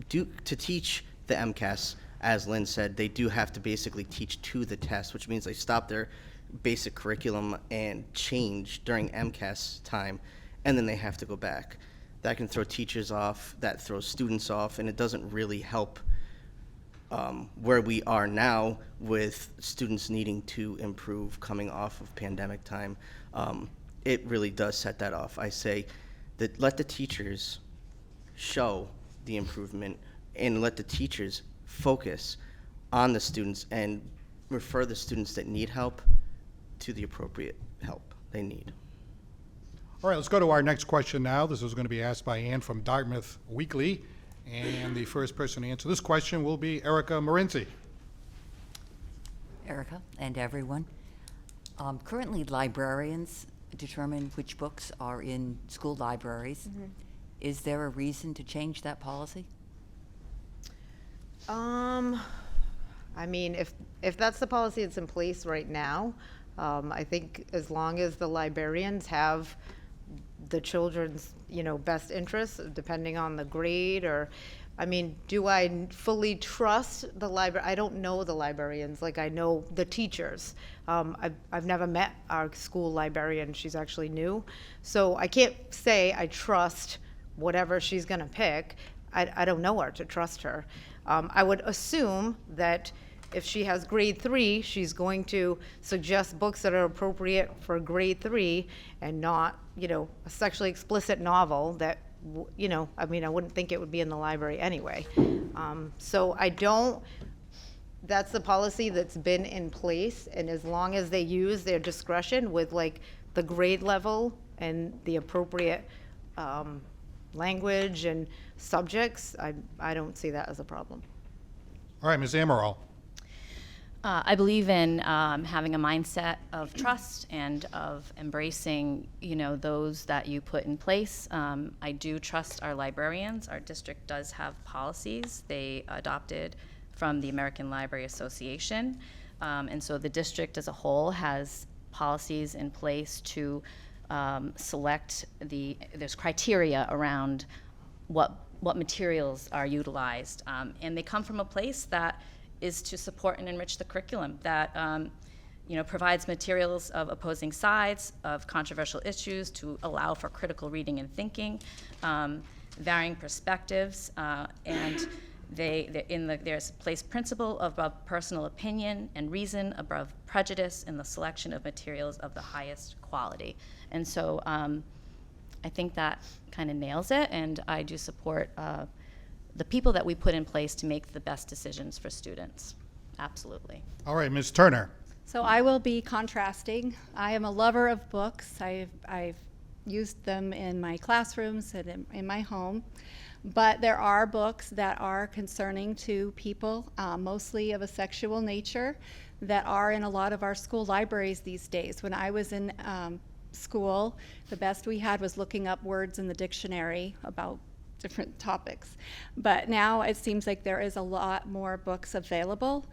teach the MCAS. As Lynn said, they do have to basically teach to the test, which means they stop their basic curriculum and change during MCAS time, and then they have to go back. That can throw teachers off, that throws students off, and it doesn't really help where we are now with students needing to improve coming off of pandemic time. It really does set that off. I say that let the teachers show the improvement and let the teachers focus on the students and refer the students that need help to the appropriate help they need. All right, let's go to our next question now. This is going to be asked by Ann from Dartmouth Weekly, and the first person to answer this question will be Erica Morenzi. Erica and everyone. Currently, librarians determine which books are in school libraries. Mm-hmm. Is there a reason to change that policy? I mean, if that's the policy that's in place right now, I think as long as the librarians have the children's, best interests, depending on the grade, or, I mean, do I fully trust the library? I don't know the librarians like I know the teachers. I've never met our school librarian. She's actually new. So I can't say I trust whatever she's going to pick. I don't know her to trust her. I would assume that if she has grade 3, she's going to suggest books that are appropriate for grade 3 and not, a sexually explicit novel that, I wouldn't think it would be in the library anyway. So that's the policy that's been in place, and as long as they use their discretion with like the grade level and the appropriate language and subjects, I don't see that as a problem. All right, Ms. Amaral. I believe in having a mindset of trust and of embracing, those that you put in place. I do trust our librarians. Our district does have policies they adopted from the American Library Association. And so the district as a whole has policies in place to select there's criteria around what materials are utilized. And they come from a place that is to support and enrich the curriculum, that provides materials of opposing sides, of controversial issues, to allow for critical reading and thinking, varying perspectives, and there's placed principle above personal opinion and reason above prejudice in the selection of materials of the highest quality. And so I think that kind of nails it, and I do support the people that we put in place to make the best decisions for students. Absolutely. All right, Ms. Turner. So I will be contrasting. I am a lover of books. I've used them in my classrooms and in my home. But there are books that are concerning to people, mostly of a sexual nature, that are in a lot of our school libraries these days. When I was in school, the best we had was looking up words in the dictionary about different topics. But now it seems like there is a lot more books available.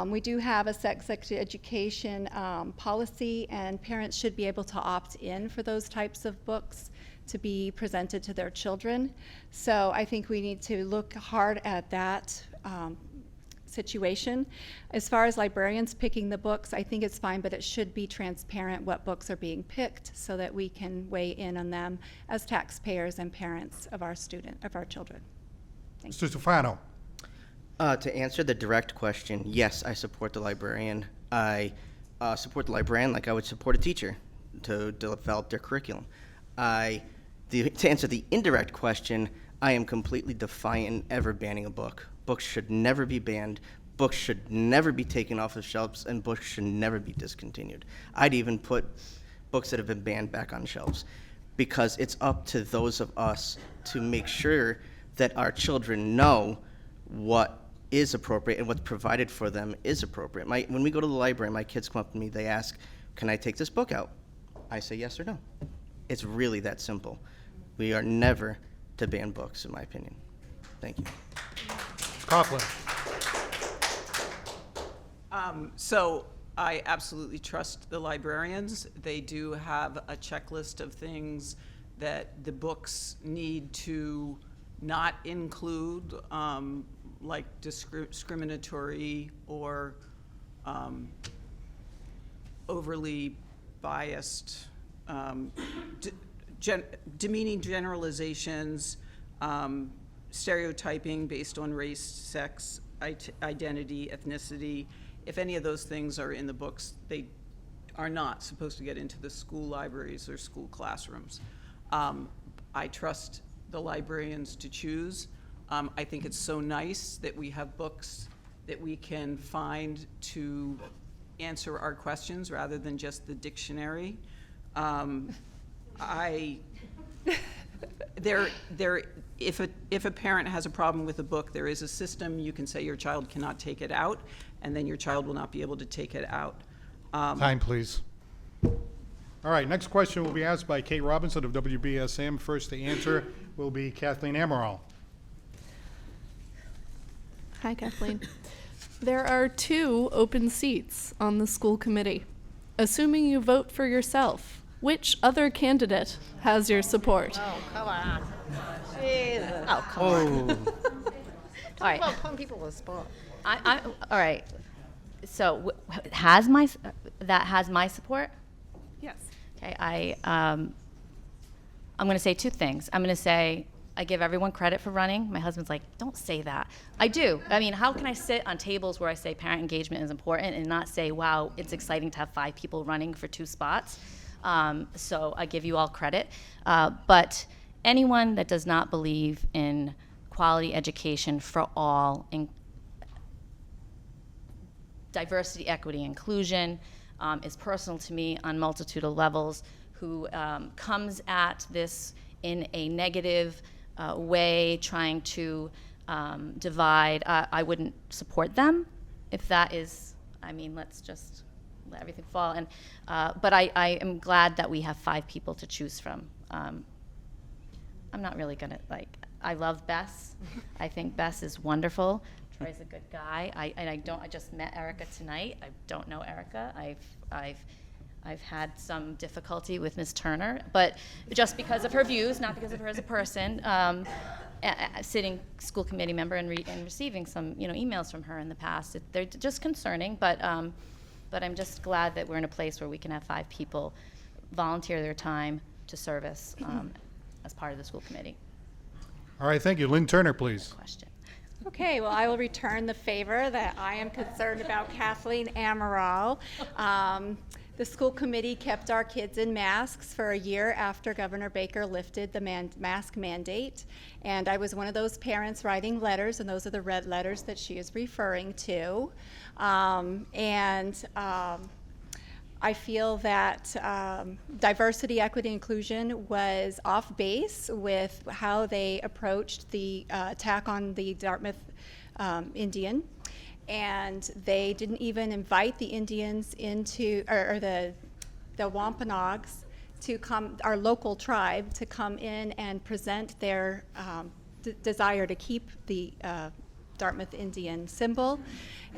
We do have a sex education policy, and parents should be able to opt in for those types of books to be presented to their children. So I think we need to look hard at that situation. As far as librarians picking the books, I think it's fine, but it should be transparent what books are being picked so that we can weigh in on them as taxpayers and parents of our children. Mr. Stefano. To answer the direct question, yes, I support the librarian. I support the librarian like I would support a teacher to develop their curriculum. To answer the indirect question, I am completely defiant ever banning a book. Books should never be banned. Books should never be taken off the shelves, and books should never be discontinued. I'd even put books that have been banned back on shelves, because it's up to those of us to make sure that our children know what is appropriate and what's provided for them is appropriate. When we go to the library, my kids come up to me, they ask, "Can I take this book out?" I say yes or no. It's really that simple. We are never to ban books, in my opinion. Thank you. Coughlin. So I absolutely trust the librarians. They do have a checklist of things that the books need to not include, like discriminatory or overly biased, demeaning generalizations, stereotyping based on race, sex, identity, ethnicity. If any of those things are in the books, they are not supposed to get into the school libraries or school classrooms. I trust the librarians to choose. I think it's so nice that we have books that we can find to answer our questions rather than just the dictionary. If a parent has a problem with a book, there is a system. You can say your child cannot take it out, and then your child will not be able to take it out. Time, please. All right, next question will be asked by Kate Robinson of WBSM. First to answer will be Kathleen Amaral. Hi, Kathleen. There are 2 open seats on the school committee. Assuming you vote for yourself, which other candidate has your support? Oh, come on. Jesus. Oh, come on. All right. Well, putting people on the spot. All right. So that has my support? Yes. Okay, I'm going to say 2 things. I'm going to say I give everyone credit for running. My husband's like, don't say that. I do. I mean, how can I sit on tables where I say parent engagement is important and not say, wow, it's exciting to have 5 people running for 2 spots? So I give you all credit. But anyone that does not believe in quality education for all, in diversity, equity, inclusion, is personal to me on multitude of levels, who comes at this in a negative way, trying to divide. I wouldn't support them if that is, I mean, let's just let everything fall. And but I am glad that we have 5 people to choose from. I'm not really gonna, I love Bess. I think Bess is wonderful. Troy's a good guy. I just met Erica tonight. I don't know Erica. I've had some difficulty with Ms. Turner, but just because of her views, not because of her as a person. Sitting school committee member and receiving some emails from her in the past. They're just concerning, but I'm just glad that we're in a place where we can have 5 people volunteer their time to service as part of the school committee. All right, thank you. Lynn Turner, please. Question. Okay, well, I will return the favor that I am concerned about Kathleen Amaral. The school committee kept our kids in masks for a year after Governor Baker lifted the mask mandate. And I was one of those parents writing letters, and those are the red letters that she is referring to. I feel that diversity, equity, inclusion was off base with how they approached the attack on the Dartmouth Indian. And they didn't even invite the Indians into, or the Wampanoags to come, our local tribe, to come in and present their desire to keep the Dartmouth Indian symbol.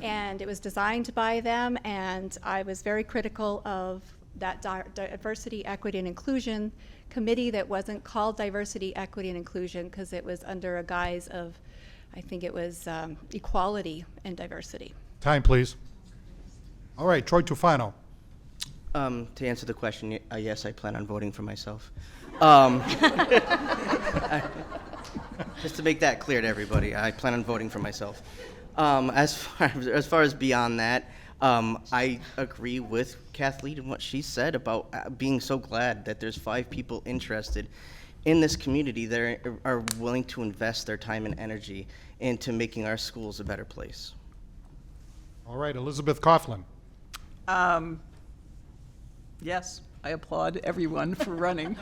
And it was designed by them, and I was very critical of that diversity, equity, and inclusion committee that wasn't called diversity, equity, and inclusion because it was under a guise of, I think it was equality and diversity. Time, please. All right, Troy Tufano. To answer the question, yes, I plan on voting for myself. Just to make that clear to everybody, I plan on voting for myself. As far as beyond that, I agree with Kathleen and what she said about being so glad that there's 5 people interested in this community that are willing to invest their time and energy into making our schools a better place. All right, Elizabeth Coughlin. Yes, I applaud everyone for running.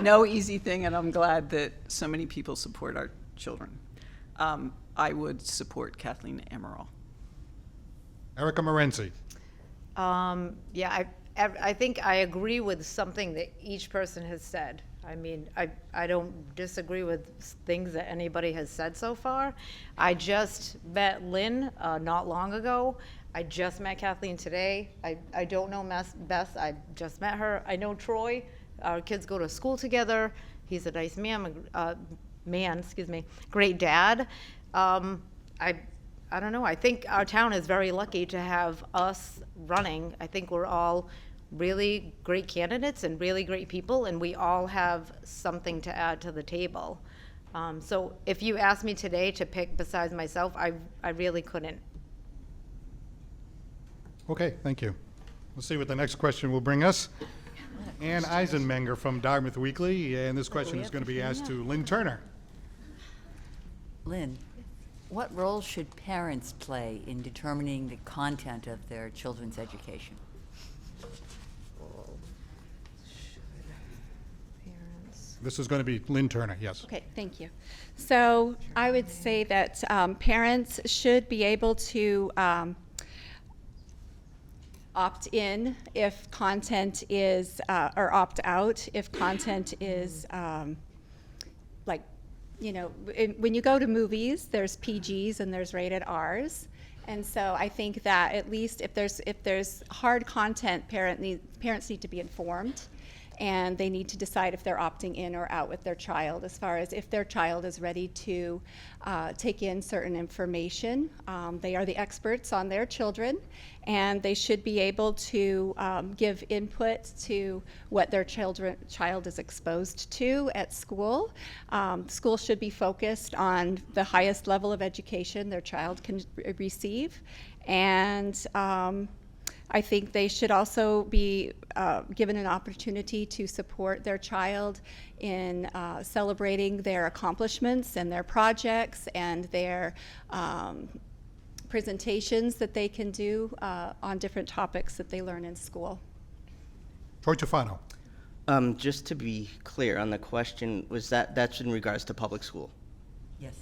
No easy thing, and I'm glad that so many people support our children. I would support Kathleen Amaral. Erica Morenzi. Yeah, I think I agree with something that each person has said. I mean, I don't disagree with things that anybody has said so far. I just met Lynn not long ago. I just met Kathleen today. I don't know Beth. I just met her. I know Troy. Our kids go to school together. He's a nice man, great dad. I don't know. I think our town is very lucky to have us running. I think we're all really great candidates and really great people, and we all have something to add to the table. So if you asked me today to pick besides myself, I really couldn't. Okay, thank you. Let's see what the next question will bring us. Ann Eisenmenger from Dartmouth Weekly, and this question is going to be asked to Lynn Turner. Lynn, what role should parents play in determining the content of their children's education? This is going to be Lynn Turner, yes. Okay, thank you. So I would say that parents should be able to opt in if content is, or opt out if content is like, you know, when you go to movies, there's PGs and there's rated Rs. And so I think that at least if there's hard content, parents need to be informed, and they need to decide if they're opting in or out with their child, as far as if their child is ready to take in certain information. They are the experts on their children, and they should be able to give input to what their child is exposed to at school. School should be focused on the highest level of education their child can receive, and I think they should also be given an opportunity to support their child in celebrating their accomplishments and their projects and their presentations that they can do on different topics that they learn in school. Troy Tufano. Just to be clear on the question, was that's in regards to public school? Yes.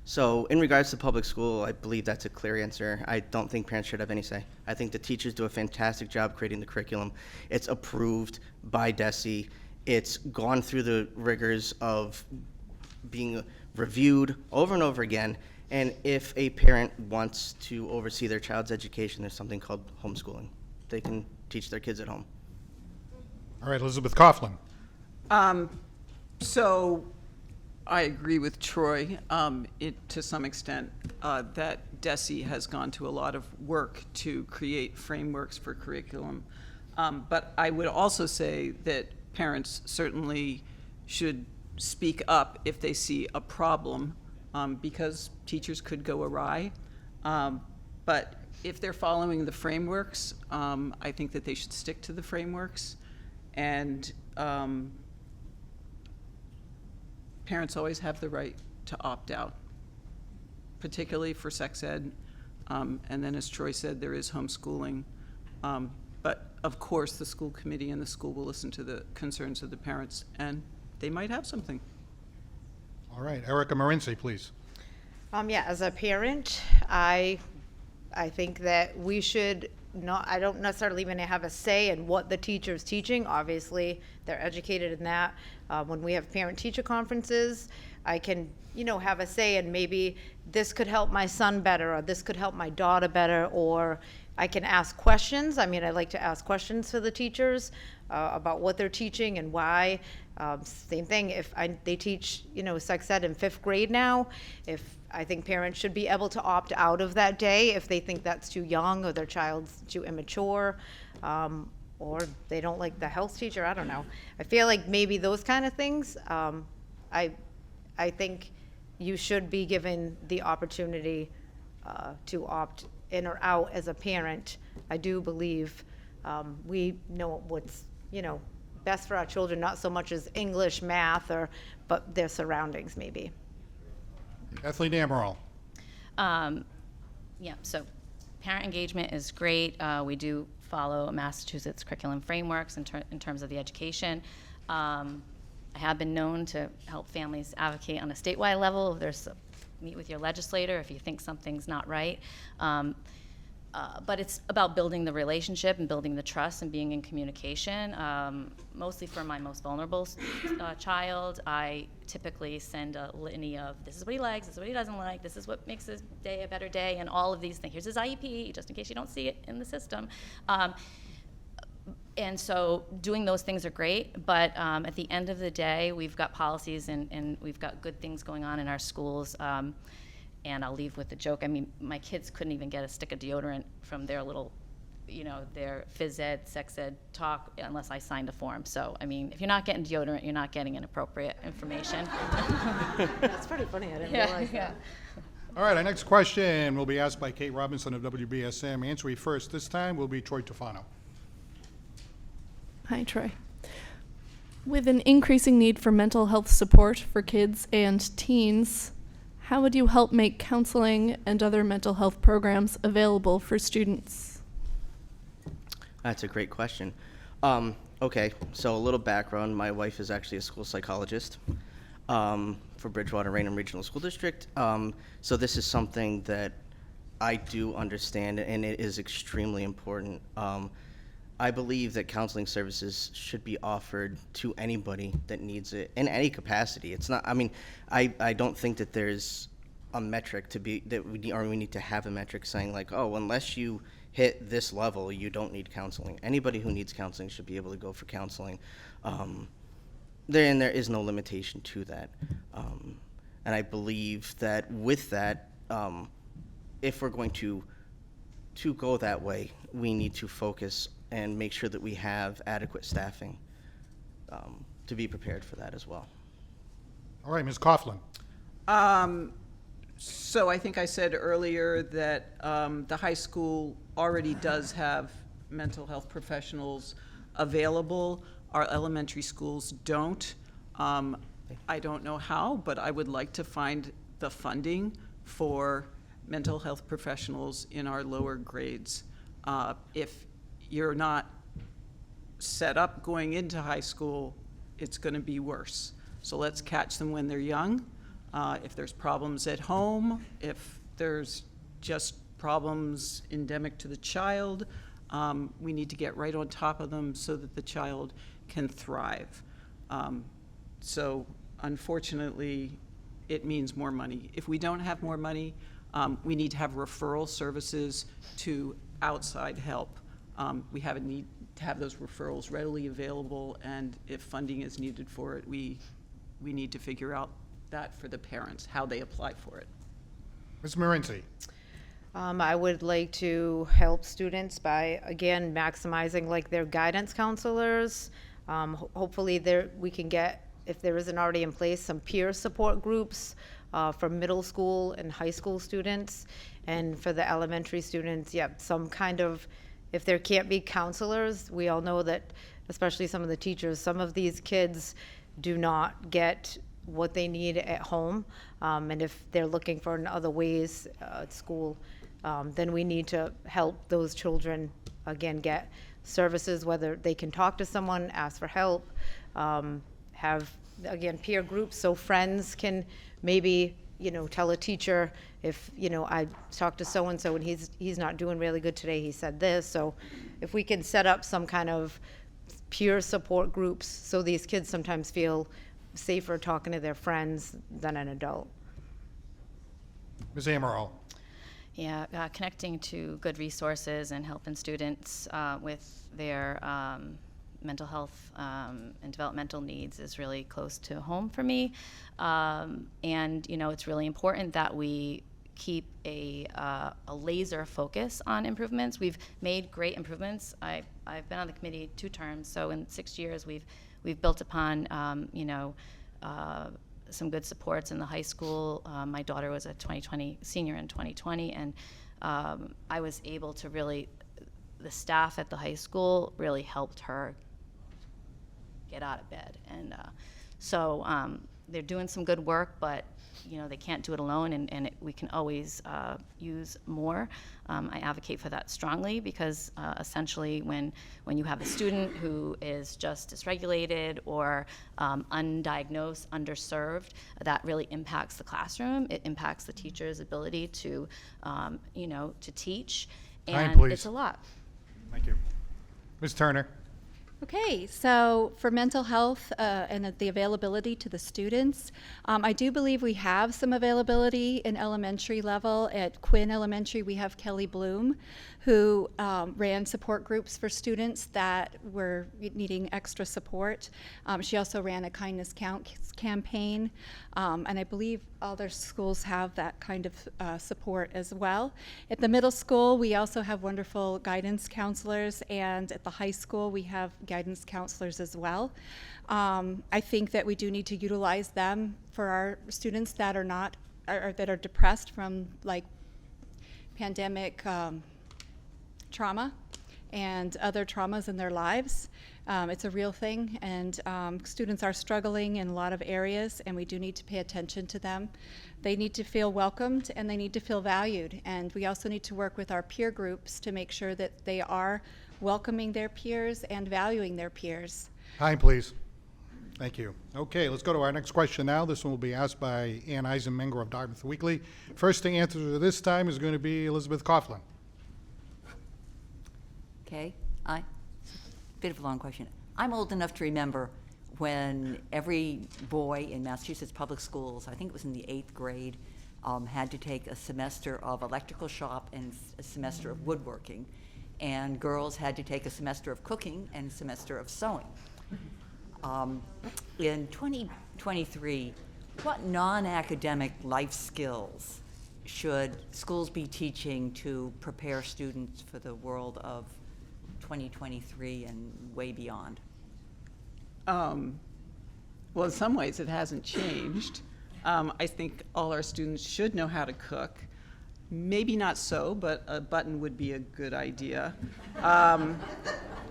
So in regards to public school, I believe that's a clear answer. I don't think parents should have any say. I think the teachers do a fantastic job creating the curriculum. It's approved by DESE. It's gone through the rigors of being reviewed over and over again. And if a parent wants to oversee their child's education, there's something called homeschooling. They can teach their kids at home. All right, Elizabeth Coughlin. So I agree with Troy to some extent that DESE has gone to a lot of work to create frameworks for curriculum. But I would also say that parents certainly should speak up if they see a problem, because teachers could go awry. But if they're following the frameworks, I think that they should stick to the frameworks. And parents always have the right to opt out, particularly for sex ed. And then, as Troy said, there is homeschooling. But of course, the school committee and the school will listen to the concerns of the parents, and they might have something. All right, Erica Morency, please. Yeah, as a parent, I think that we should not, I don't necessarily even have a say in what the teacher's teaching. Obviously, they're educated in that. When we have parent-teacher conferences, I can, have a say in maybe this could help my son better, or this could help my daughter better, or I can ask questions. I mean, I like to ask questions to the teachers about what they're teaching and why. Same thing, if they teach, sex ed in 5th grade now, if I think parents should be able to opt out of that day if they think that's too young or their child's too immature, or they don't like the health teacher, I don't know. I feel like maybe those kind of things, I think you should be given the opportunity to opt in or out as a parent. I do believe we know what's, best for our children, not so much as English, math, but their surroundings maybe. Kathleen Damerall. Yeah, so parent engagement is great. We do follow Massachusetts curriculum frameworks in terms of the education. I have been known to help families advocate on a statewide level. If there's meet with your legislator if you think something's not right. But it's about building the relationship and building the trust and being in communication. Mostly for my most vulnerable child, I typically send a litany of this is what he likes, this is what he doesn't like, this is what makes his day a better day, and all of these things. Here's his IEP, just in case you don't see it in the system. And so doing those things are great, but at the end of the day, we've got policies and we've got good things going on in our schools. And I'll leave with a joke. I mean, my kids couldn't even get a stick of deodorant from their little, their phys ed, sex ed talk unless I signed a form. So, I mean, if you're not getting deodorant, you're not getting inappropriate information. That's pretty funny, I didn't realize that. All right, our next question will be asked by Kate Robinson of WBSM. Answering first this time will be Troy Tufano. Hi, Troy. With an increasing need for mental health support for kids and teens, how would you help make counseling and other mental health programs available for students? That's a great question. Okay, so a little background. My wife is actually a school psychologist for Bridgewater Raynham Regional School District. So this is something that I do understand, and it is extremely important. I believe that counseling services should be offered to anybody that needs it in any capacity. It's not, I don't think that there's a metric to be, that we need to have a metric saying like, oh, unless you hit this level, you don't need counseling. Anybody who needs counseling should be able to go for counseling. There is no limitation to that. And I believe that with that, if we're going to go that way, we need to focus and make sure that we have adequate staffing to be prepared for that as well. All right, Ms. Coughlin. So I think I said earlier that the high school already does have mental health professionals available. Our elementary schools don't. I don't know how, but I would like to find the funding for mental health professionals in our lower grades. If you're not set up going into high school, it's going to be worse. So let's catch them when they're young. If there's problems at home, if there's just problems endemic to the child, we need to get right on top of them so that the child can thrive. So unfortunately, it means more money. If we don't have more money, we need to have referral services to outside help. We have a need to have those referrals readily available, and if funding is needed for it, we need to figure out that for the parents, how they apply for it. Ms. Morency. I would like to help students by, again, maximizing like their guidance counselors. Hopefully we can get, if there isn't already in place, some peer support groups for middle school and high school students. And for the elementary students, some kind of, if there can't be counselors, we all know that, especially some of the teachers, some of these kids do not get what they need at home. And if they're looking for in other ways at school, then we need to help those children, again, get services, whether they can talk to someone, ask for help, have, again, peer groups, so friends can maybe, tell a teacher if, I talked to so-and-so and he's not doing really good today, he said this. So if we can set up some kind of peer support groups, so these kids sometimes feel safer talking to their friends than an adult. Ms. Amaral. Yeah, connecting to good resources and helping students with their mental health and developmental needs is really close to home for me. And it's really important that we keep a laser focus on improvements. We've made great improvements. I've been on the committee 2 terms, so in 6 years we've built upon some good supports in the high school. My daughter was a 2020 senior in 2020, and I was able to really, the staff at the high school really helped her get out of bed. And so they're doing some good work, but they can't do it alone, and we can always use more. I advocate for that strongly because essentially when you have a student who is just dysregulated or undiagnosed, underserved, that really impacts the classroom. It impacts the teacher's ability to, to teach, Time, and please. it's a lot. Thank you. Ms. Turner. Okay, so for mental health and the availability to the students, I do believe we have some availability in elementary level. At Quinn Elementary, we have Kelly Bloom, who ran support groups for students that were needing extra support. She also ran a Kindness Counts campaign, and I believe other schools have that kind of support as well. At the middle school, we also have wonderful guidance counselors, and at the high school, we have guidance counselors as well. I think that we do need to utilize them for our students that are not, or that are depressed from like pandemic trauma and other traumas in their lives. It's a real thing, and students are struggling in a lot of areas, and we do need to pay attention to them. They need to feel welcomed, and they need to feel valued, and we also need to work with our peer groups to make sure that they are welcoming their peers and valuing their peers. Time, please. Thank you. Okay, let's go to our next question now. This one will be asked by Ann Eisenmenger of Dartmouth Weekly. First to answer this time is going to be Elizabeth Coughlin. Okay, bit of a long question. I'm old enough to remember when every boy in Massachusetts public schools, I think it was in the 8th grade, had to take a semester of electrical shop and a semester of woodworking, and girls had to take a semester of cooking and a semester of sewing. In 2023, what non-academic life skills should schools be teaching to prepare students for the world of 2023 and way beyond? Well, in some ways it hasn't changed. I think all our students should know how to cook. Maybe not sew, but a button would be a good idea.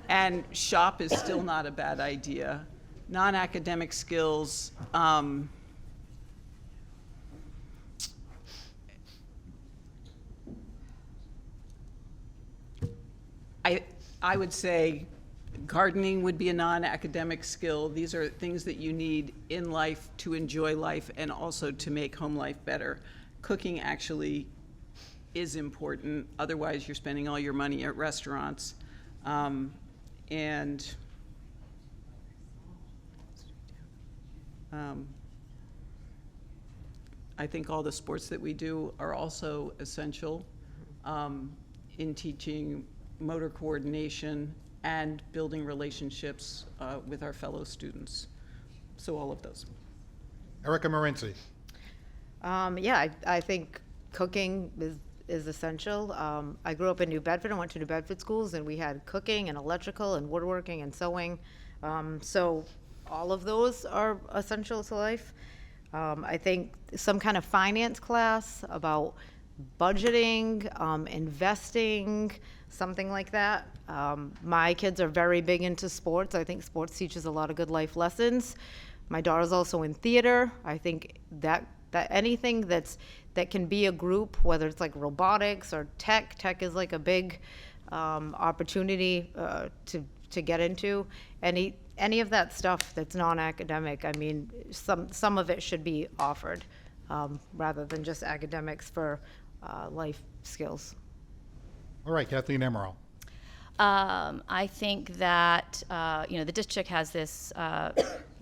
And shop is still not a bad idea. Non-academic skills, I would say gardening would be a non-academic skill. These are things that you need in life to enjoy life and also to make home life better. Cooking actually is important. Otherwise, you're spending all your money at restaurants. I think all the sports that we do are also essential in teaching motor coordination and building relationships with our fellow students. So all of those. Erica Morency. I think cooking is essential. I grew up in New Bedford. I went to New Bedford schools, and we had cooking and electrical and woodworking and sewing. So all of those are essential to life. I think some kind of finance class about budgeting, investing, something like that. My kids are very big into sports. I think sports teaches a lot of good life lessons. My daughter's also in theater. I think that anything that can be a group, whether it's like robotics or tech is like a big opportunity to get into. Any of that stuff that's non-academic, I mean, some of it should be offered rather than just academics for life skills. All right, Kathleen Emerald. I think that the district has this.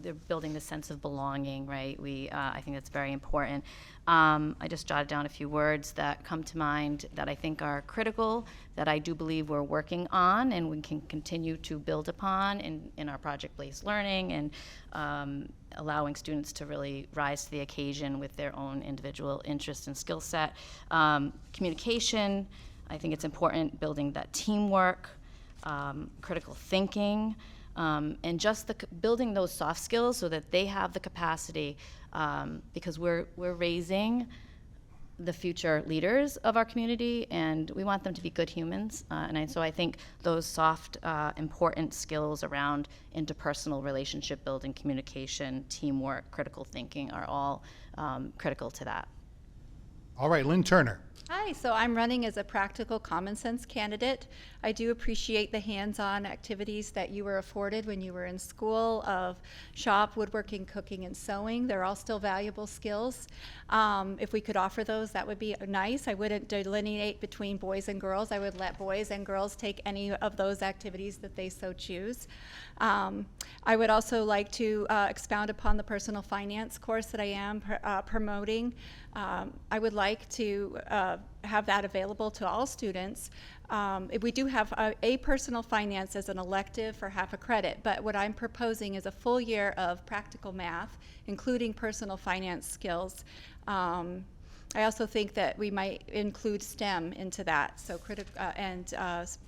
They're building this sense of belonging, right? I think that's very important. I just jotted down a few words that come to mind that I think are critical, that I do believe we're working on and we can continue to build upon in our project-based learning and allowing students to really rise to the occasion with their own individual interest and skill set. Communication, I think it's important, building that teamwork, critical thinking, and just building those soft skills so that they have the capacity, because we're raising the future leaders of our community, and we want them to be good humans. So I think those soft, important skills around interpersonal relationship building, communication, teamwork, critical thinking are all critical to that. All right, Lynn Turner. Hi, so I'm running as a practical common sense candidate. I do appreciate the hands-on activities that you were afforded when you were in school of shop, woodworking, cooking, and sewing. They're all still valuable skills. If we could offer those, that would be nice. I wouldn't delineate between boys and girls. I would let boys and girls take any of those activities that they so choose. I would also like to expound upon the personal finance course that I am promoting. I would like to have that available to all students. We do have a personal finance as an elective for half a credit, but what I'm proposing is a full year of practical math, including personal finance skills. I also think that we might include STEM into that, so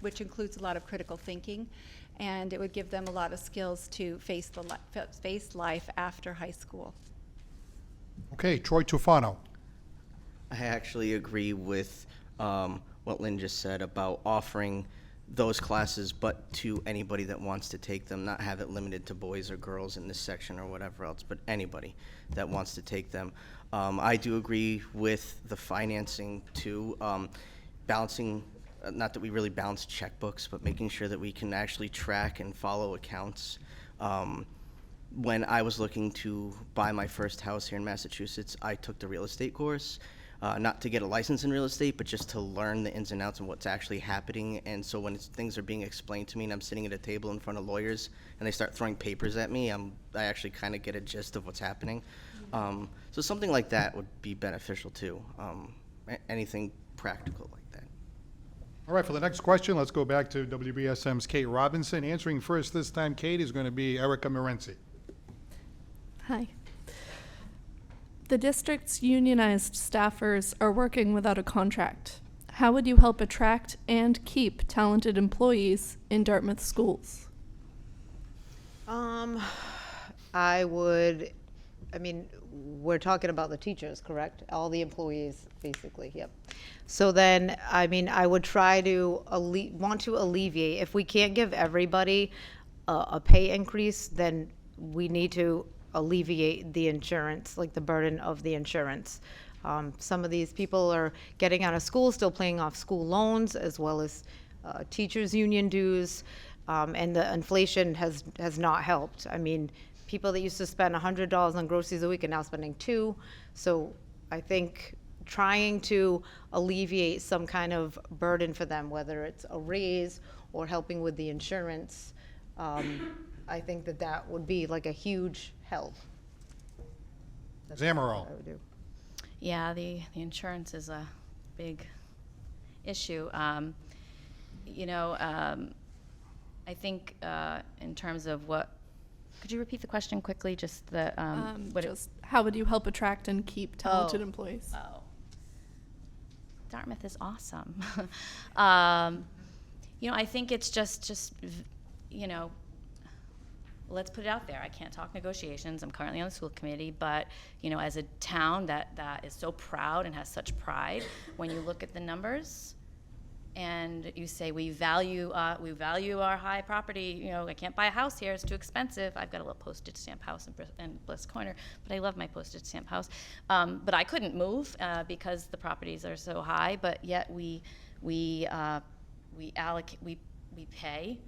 which includes a lot of critical thinking, and it would give them a lot of skills to face life after high school. Okay, Troy Tufano. I actually agree with what Lynn just said about offering those classes, but to anybody that wants to take them, not have it limited to boys or girls in this section or whatever else, but anybody that wants to take them. I do agree with the financing too, balancing, not that we really balance checkbooks, but making sure that we can actually track and follow accounts. When I was looking to buy my first house here in Massachusetts, I took the real estate course. Not to get a license in real estate, but just to learn the ins and outs and what's actually happening. And so when things are being explained to me and I'm sitting at a table in front of lawyers and they start throwing papers at me, I actually kind of get a gist of what's happening. So something like that would be beneficial too. Anything practical like that. All right, for the next question, let's go back to WBSM's Kate Robinson. Answering first this time, Kate, is going to be Erica Morency. Hi. The district's unionized staffers are working without a contract. How would you help attract and keep talented employees in Dartmouth schools? We're talking about the teachers, correct? All the employees, basically, yep. So then, I would try to want to alleviate, if we can't give everybody a pay increase, then we need to alleviate the insurance, like the burden of the insurance. Some of these people are getting out of school, still paying off school loans, as well as teachers' union dues, and the inflation has not helped. People that used to spend $100 on groceries a week are now spending $200. So I think trying to alleviate some kind of burden for them, whether it's a raise or helping with the insurance, I think that would be like a huge help. That's Zamaral. what I would do. Yeah, the insurance is a big issue. I think in terms of what, could you repeat the question quickly? Just the How would you help attract and keep talented employees? Oh, Dartmouth is awesome. I think it's just let's put it out there. I can't talk negotiations. I'm currently on the school committee, but as a town that is so proud and has such pride, when you look at the numbers and you say we value our high property, I can't buy a house here, it's too expensive. I've got a little postage stamp house in Bliss Corner, but I love my postage stamp house. But I couldn't move because the properties are so high, but yet we pay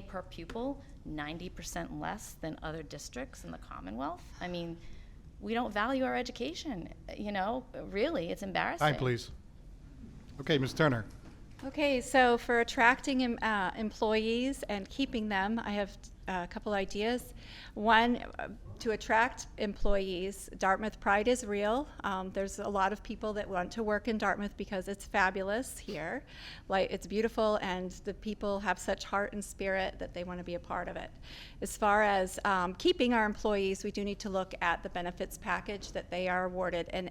per pupil 90% less than other districts in the Commonwealth. I mean, we don't value our education, really, it's embarrassing. Time, please. Okay, Ms. Turner. Okay, so for attracting employees and keeping them, I have a couple ideas. One, to attract employees, Dartmouth pride is real. There's a lot of people that want to work in Dartmouth because it's fabulous here. Like, it's beautiful, and the people have such heart and spirit that they want to be a part of it. As far as keeping our employees, we do need to look at the benefits package that they are awarded, and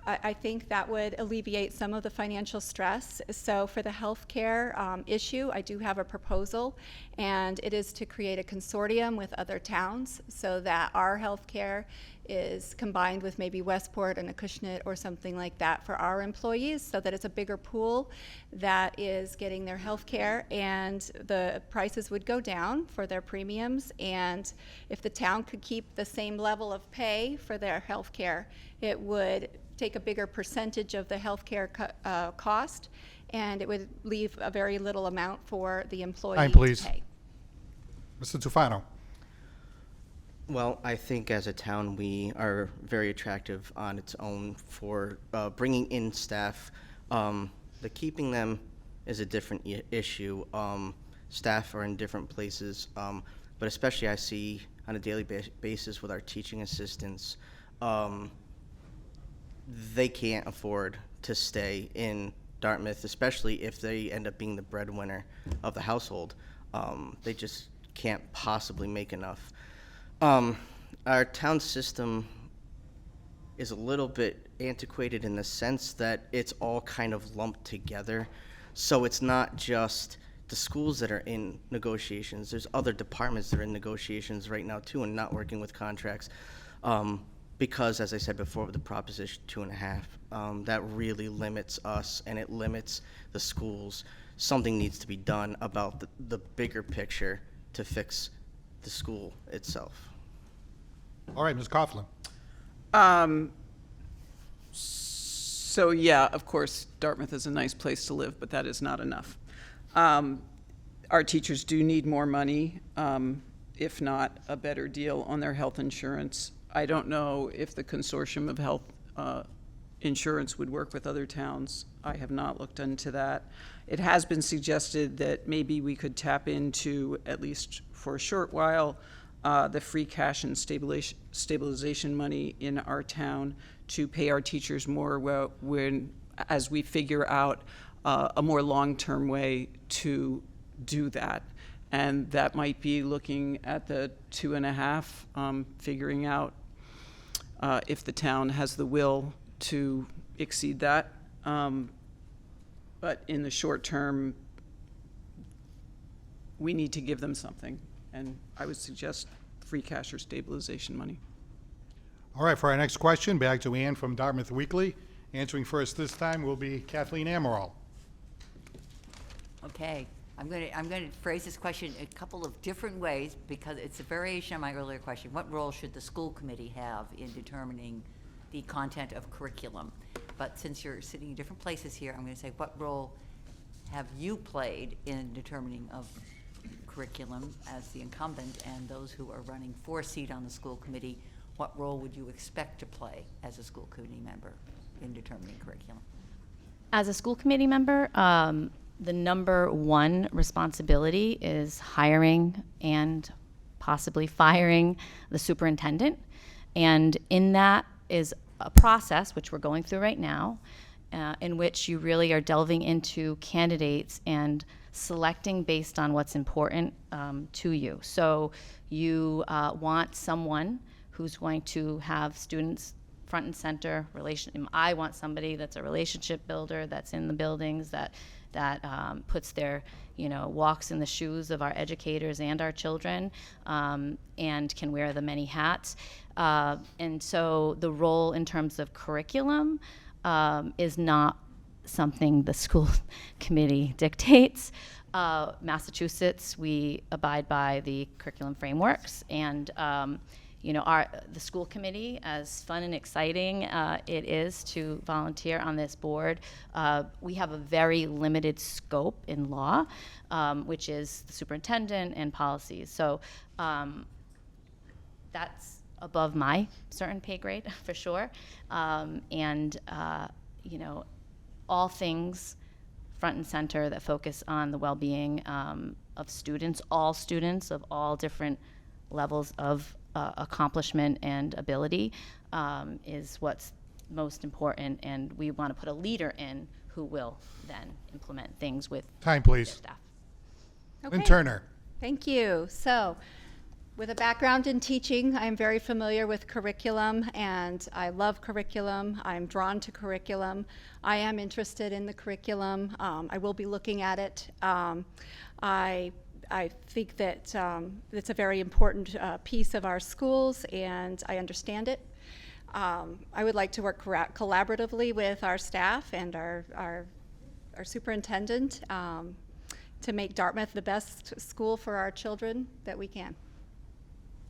I think that would alleviate some of the financial stress. So for the healthcare issue, I do have a proposal, and it is to create a consortium with other towns so that our healthcare is combined with maybe Westport and Acushnet or something like that for our employees, so that it's a bigger pool that is getting their healthcare, and the prices would go down for their premiums. And if the town could keep the same level of pay for their healthcare, it would take a bigger percentage of the healthcare cost, and it would leave a very little amount for the employee Time, please. to pay. Mr. Tufano. Well, I think as a town, we are very attractive on its own for bringing in staff. The keeping them is a different issue. Staff are in different places, but especially I see on a daily basis with our teaching assistants, they can't afford to stay in Dartmouth, especially if they end up being the breadwinner of the household. They just can't possibly make enough. Our town system is a little bit antiquated in the sense that it's all kind of lumped together. So it's not just the schools that are in negotiations. There's other departments that are in negotiations right now too and not working with contracts. Because, as I said before, with the Proposition 2.5, that really limits us and it limits the schools. Something needs to be done about the bigger picture to fix the school itself. All right, Ms. Coughlin. So yeah, of course, Dartmouth is a nice place to live, but that is not enough. Our teachers do need more money, if not a better deal on their health insurance. I don't know if the consortium of health insurance would work with other towns. I have not looked into that. It has been suggested that maybe we could tap into, at least for a short while, the free cash and stabilization money in our town to pay our teachers more as we figure out a more long-term way to do that. And that might be looking at the 2.5, figuring out if the town has the will to exceed that. But in the short term, we need to give them something. And I would suggest free cash or stabilization money. All right, for our next question, back to Ann from Dartmouth Weekly. Answering first this time will be Kathleen Amaral. Okay, I'm going to phrase this question a couple of different ways because it's a variation on my earlier question. What role should the school committee have in determining the content of curriculum? But since you're sitting in different places here, I'm going to say, what role have you played in determining of curriculum as the incumbent, and those who are running for a seat on the school committee, what role would you expect to play as a school committee member in determining curriculum? As a school committee member, the number one responsibility is hiring and possibly firing the superintendent. And in that is a process, which we're going through right now, in which you really are delving into candidates and selecting based on what's important to you. So you want someone who's going to have students front and center relation. I want somebody that's a relationship builder, that's in the buildings, that puts their, walks in the shoes of our educators and our children, and can wear the many hats. And so the role in terms of curriculum is not something the school committee dictates. Massachusetts, we abide by the curriculum frameworks, and the school committee, as fun and exciting it is to volunteer on this board, we have a very limited scope in law, which is the superintendent and policies. So that's above my certain pay grade for sure. All things front and center that focus on the well-being of students, of all different levels of accomplishment and ability, is what's most important, and we want to put a leader in who will then implement things with Time, their please. staff. Lynn Okay. Turner. Thank you. So, with a background in teaching, I'm very familiar with curriculum, and I love curriculum. I'm drawn to curriculum. I am interested in the curriculum. I will be looking at it. I think that it's a very important piece of our schools, and I understand it. I would like to work collaboratively with our staff and our superintendent to make Dartmouth the best school for our children that we can.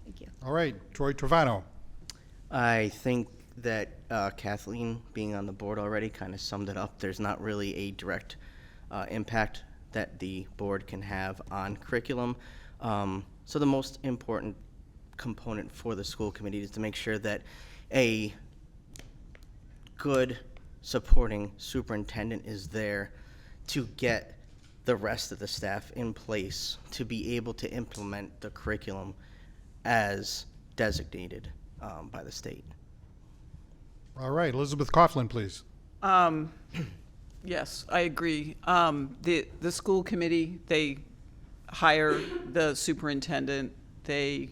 Thank you. All right, Troy Travano. I think that Kathleen being on the board already kind of summed it up. There's not really a direct impact that the board can have on curriculum. So the most important component for the school committee is to make sure that a good supporting superintendent is there to get the rest of the staff in place to be able to implement the curriculum as designated by the state. All right, Elizabeth Coughlin, please. Yes, I agree. The school committee, they hire the superintendent, they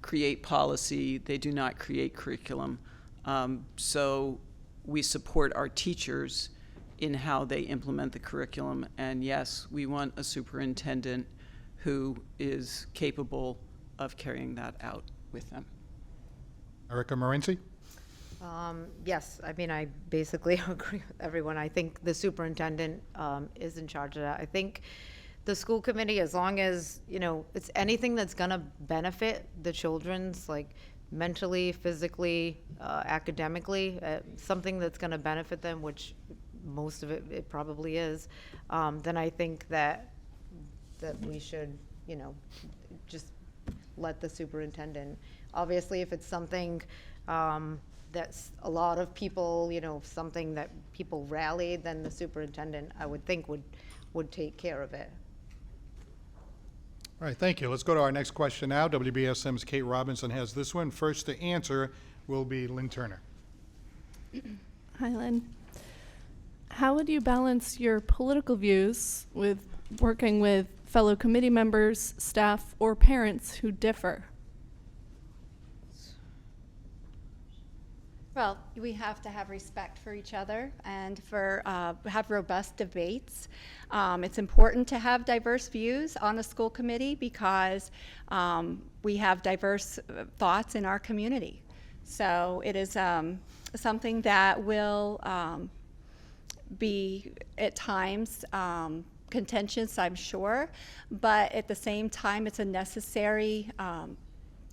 create policy, they do not create curriculum. So we support our teachers in how they implement the curriculum. And yes, we want a superintendent who is capable of carrying that out with them. Erica Morency. Yes, I mean, I basically agree with everyone. I think the superintendent is in charge of that. I think the school committee, as long as, it's anything that's gonna benefit the children's, like, mentally, physically, academically, something that's gonna benefit them, which most of it probably is, then I think that we should, just let the superintendent. Obviously, if it's something that's a lot of people, something that people rally, then the superintendent, I would think, would take care of it. All right, thank you. Let's go to our next question now. WBSM's Kate Robinson has this one. First to answer will be Lynn Turner. Hi, Lynn. How would you balance your political views with working with fellow committee members, staff, or parents who differ? Well, we have to have respect for each other and have robust debates. It's important to have diverse views on a school committee because we have diverse thoughts in our community. So it is something that will be at times contentious, I'm sure, but at the same time, it's a necessary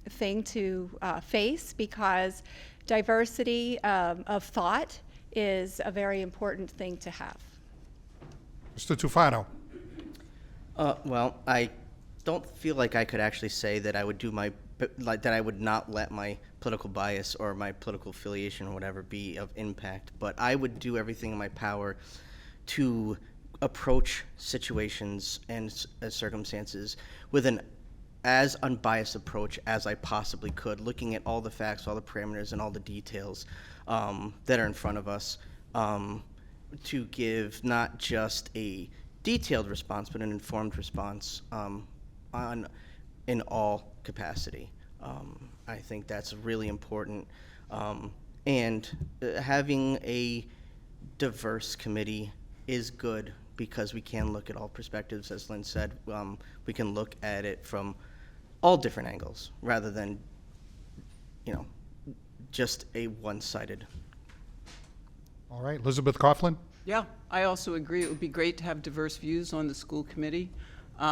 thing to face because diversity of thought is a very important thing to have. Mr. Tufano. Well, I don't feel like I could actually say that I would do that I would not let my political bias or my political affiliation or whatever be of impact, but I would do everything in my power to approach situations and circumstances with an as unbiased approach as I possibly could, looking at all the facts, all the parameters, and all the details that are in front of us, to give not just a detailed response, but an informed response in all capacity. I think that's really important. And having a diverse committee is good because we can look at all perspectives, as Lynn said. We can look at it from all different angles rather than, just a one-sided. All right, Elizabeth Coughlin? Yeah, I also agree. It would be great to have diverse views on the school committee. We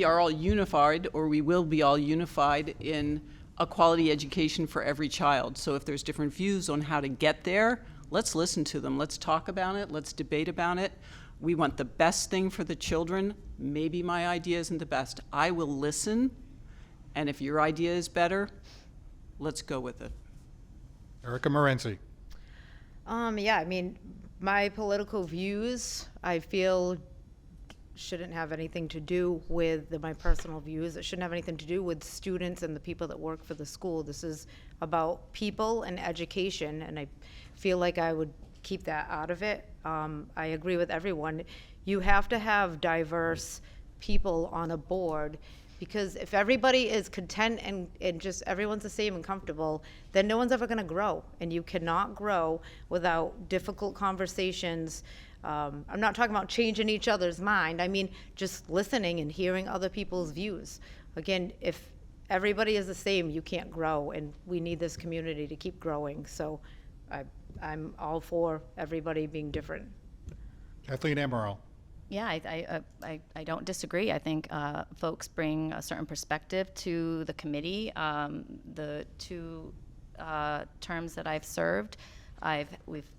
are all unified, or we will be all unified in a quality education for every child. So if there's different views on how to get there, let's listen to them. Let's talk about it. Let's debate about it. We want the best thing for the children. Maybe my idea isn't the best. I will listen, and if your idea is better, let's go with it. Erica Morenzi? Yeah, I mean, my political views, I feel, shouldn't have anything to do with my personal views. It shouldn't have anything to do with students and the people that work for the school. This is about people and education, and I feel like I would keep that out of it. I agree with everyone. You have to have diverse people on a board, because if everybody is content and just everyone's the same and comfortable, then no one's ever going to grow. And you cannot grow without difficult conversations. I'm not talking about changing each other's mind. I mean, just listening and hearing other people's views. Again, if everybody is the same, you can't grow, and we need this community to keep growing. So I'm all for everybody being different. Kathleen Amaral? Yeah, I don't disagree. I think folks bring a certain perspective to the committee. The two terms that I've served, we've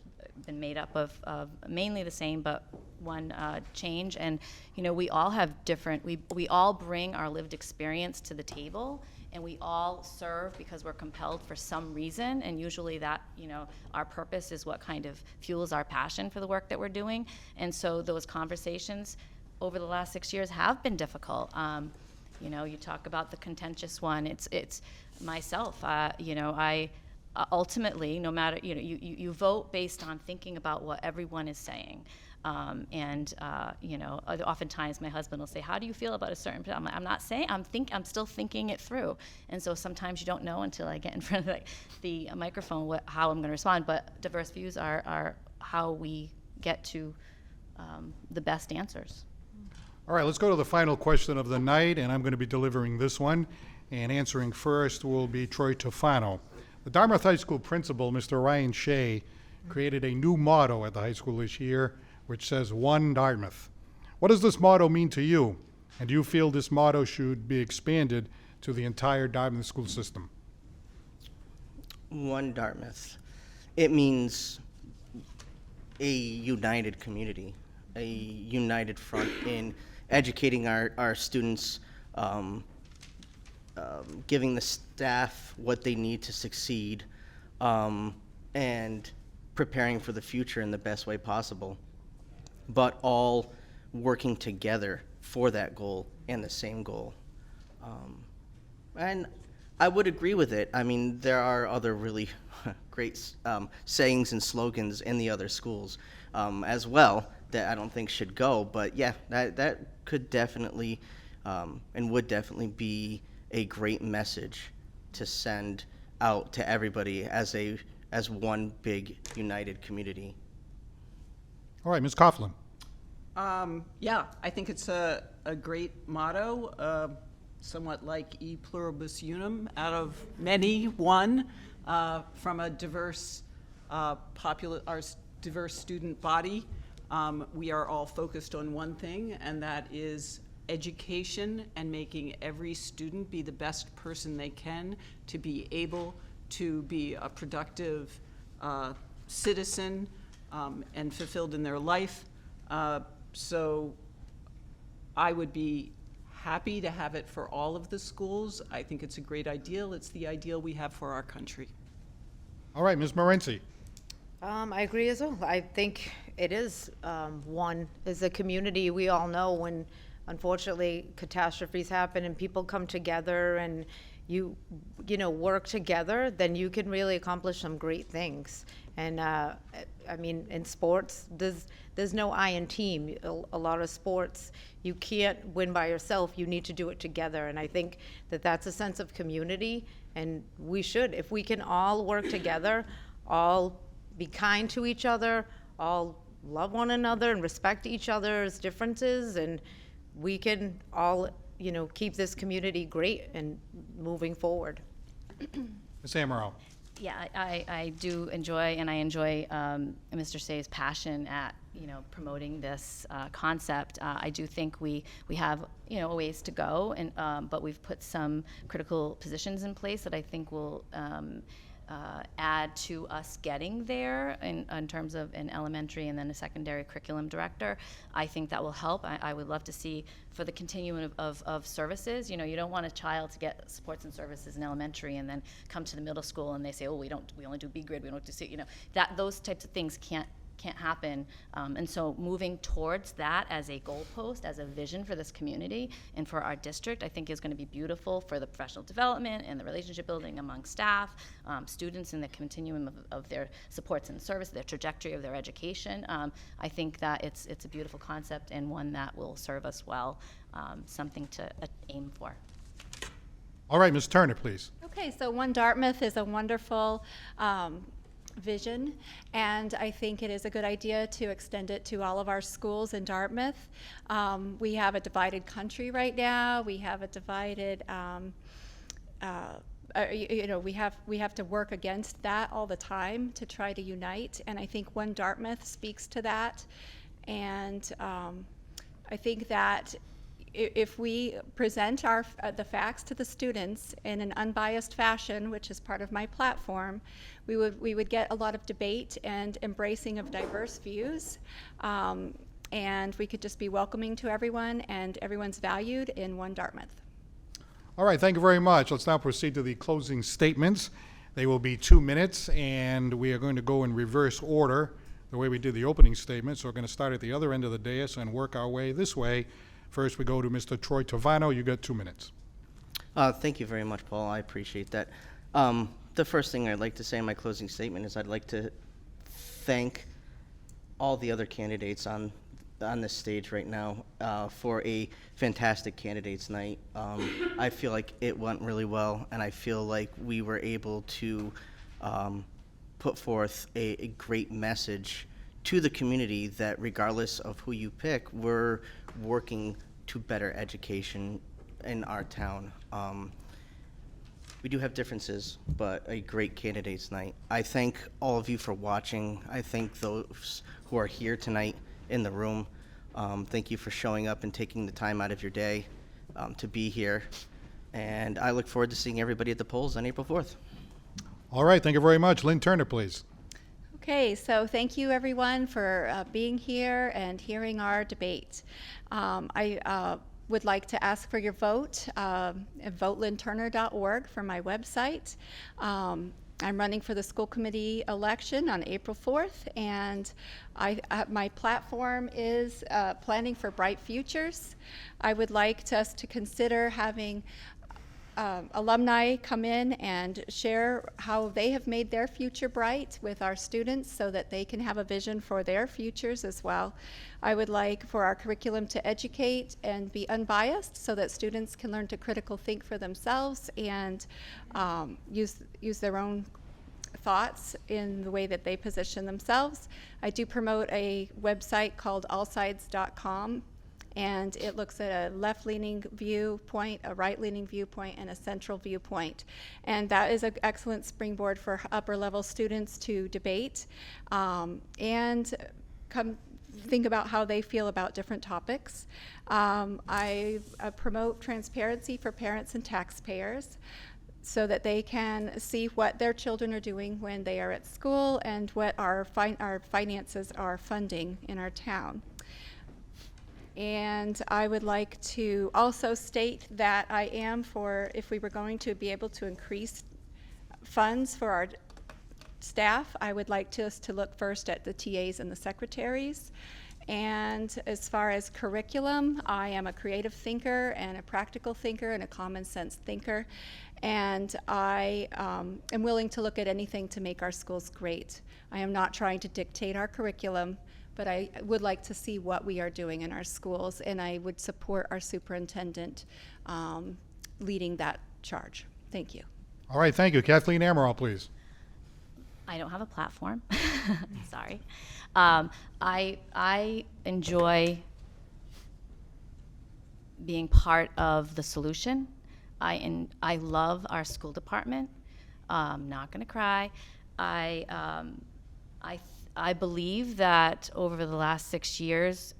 been made up of mainly the same, but one change. And we all have different. We all bring our lived experience to the table, and we all serve because we're compelled for some reason. And usually that our purpose is what kind of fuels our passion for the work that we're doing. And so those conversations over the last 6 years have been difficult. You talk about the contentious one. It's myself. I ultimately, no matter, you vote based on thinking about what everyone is saying. Oftentimes my husband will say, how do you feel about a certain, I'm not saying, I'm still thinking it through. And so sometimes you don't know until I get in front of the microphone how I'm going to respond. But diverse views are how we get to the best answers. All right, let's go to the final question of the night, and I'm going to be delivering this one. And answering first will be Troy Tofano. The Dartmouth High School principal, Mr. Ryan Shea, created a new motto at the high school this year, which says, One Dartmouth. What does this motto mean to you? And do you feel this motto should be expanded to the entire Dartmouth school system? One Dartmouth. It means a united community, a united front in educating our students, giving the staff what they need to succeed, and preparing for the future in the best way possible, but all working together for that goal and the same goal. And I would agree with it. I mean, there are other really great sayings and slogans in the other schools as well that I don't think should go, but yeah, that could definitely and would definitely be a great message to send out to everybody as one big united community. All right, Ms. Coughlin. Yeah, I think it's a great motto, somewhat like E pluribus unum, out of many, one, from a diverse our diverse student body. We are all focused on one thing, and that is education and making every student be the best person they can to be able to be a productive citizen and fulfilled in their life. So I would be happy to have it for all of the schools. I think it's a great ideal. It's the ideal we have for our country. All right, Ms. Morenzi. I agree as well. I think it is one. As a community, we all know when, unfortunately, catastrophes happen and people come together and, you know, work together, then you can really accomplish some great things. And I mean, in sports, there's no I in team. A lot of sports, you can't win by yourself. You need to do it together. And I think that that's a sense of community. And we should, if we can all work together, all be kind to each other, all love one another and respect each other's differences, and we can all, you know, keep this community great and moving forward. Ms. Amaro. Yeah, I do enjoy, and I enjoy Mr. Say's passion at, you know, promoting this concept. I do think we have, you know, a ways to go, and but we've put some critical positions in place that I think will add to us getting there in terms of an elementary and then a secondary curriculum director. I think that will help. I would love to see for the continuum of services. You know, you don't want a child to get supports and services in elementary and then come to the middle school and they say, oh, we only do B grid, we don't do C, you know, that those types of things can't happen. And so moving towards that as a goalpost, as a vision for this community and for our district, I think is going to be beautiful for the professional development and the relationship building among staff, students in the continuum of their supports and service, their trajectory of their education. I think that it's a beautiful concept and one that will serve us well, something to aim for. All right, Ms. Turner, please. Okay, so One Dartmouth is a wonderful vision, and I think it is a good idea to extend it to all of our schools in Dartmouth. We have a divided country right now. We have a divided, you know, we have to work against that all the time to try to unite, and I think One Dartmouth speaks to that. And I think that if we present the facts to the students in an unbiased fashion, which is part of my platform, we would get a lot of debate and embracing of diverse views, and we could just be welcoming to everyone, and everyone's valued in One Dartmouth. All right, thank you very much. Let's now proceed to the closing statements. They will be 2 minutes, and we are going to go in reverse order, the way we did the opening statement. So we're going to start at the other end of the dais and work our way this way. First, we go to Mr. Troy Tavano. You got 2 minutes. Thank you very much, Paul. I appreciate that. The first thing I'd like to say in my closing statement is I'd like to thank all the other candidates on this stage right now for a fantastic candidates night. I feel like it went really well, and I feel like we were able to put forth a great message to the community that regardless of who you pick, we're working to better education in our town. We do have differences, but a great candidates night. I thank all of you for watching. I thank those who are here tonight in the room. Thank you for showing up and taking the time out of your day to be here. And I look forward to seeing everybody at the polls on April 4th. All right, thank you very much. Lynn Turner, please. Okay, so thank you everyone for being here and hearing our debate. I would like to ask for your vote at votelynturner.org for my website. I'm running for the school committee election on April 4th, and my platform is planning for bright futures. I would like us to consider having alumni come in and share how they have made their future bright with our students so that they can have a vision for their futures as well. I would like for our curriculum to educate and be unbiased so that students can learn to critical think for themselves and use their own thoughts in the way that they position themselves. I do promote a website called allsides.com, and it looks at a left-leaning viewpoint, a right-leaning viewpoint, and a central viewpoint. And that is an excellent springboard for upper-level students to debate and come think about how they feel about different topics. I promote transparency for parents and taxpayers so that they can see what their children are doing when they are at school and what our finances are funding in our town. And I would like to also state that I am for, if we were going to be able to increase funds for our staff, I would like us to look first at the TAs and the secretaries. And as far as curriculum, I am a creative thinker and a practical thinker and a common sense thinker. And I am willing to look at anything to make our schools great. I am not trying to dictate our curriculum, but I would like to see what we are doing in our schools, and I would support our superintendent leading that charge. Thank you. All right, thank you. Kathleen Amaral, please. I don't have a platform. Sorry. I enjoy being part of the solution. I love our school department. Not going to cry. I believe that over the last 6 years,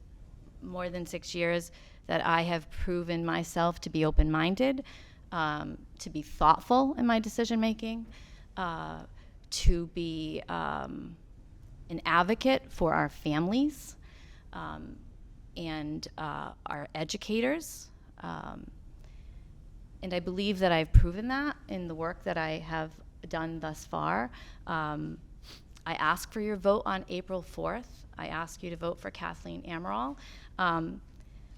more than 6 years, that I have proven myself to be open-minded, to be thoughtful in my decision-making, to be an advocate for our families and our educators. And I believe that I've proven that in the work that I have done thus far. I ask for your vote on April 4th. I ask you to vote for Kathleen Amaral.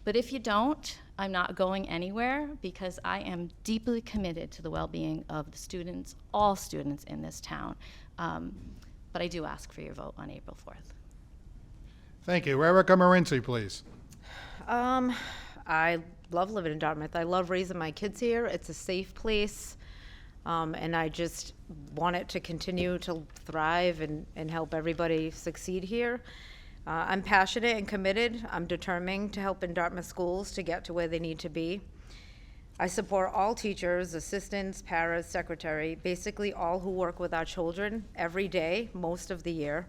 But if you don't, I'm not going anywhere because I am deeply committed to the well-being of the students, all students in this town. But I do ask for your vote on April 4th. Thank you. Erica Morency, please. I love living in Dartmouth. I love raising my kids here. It's a safe place. And I just want it to continue to thrive and help everybody succeed here. I'm passionate and committed. I'm determined to help in Dartmouth schools to get to where they need to be. I support all teachers, assistants, paras, secretary, basically all who work with our children every day, most of the year.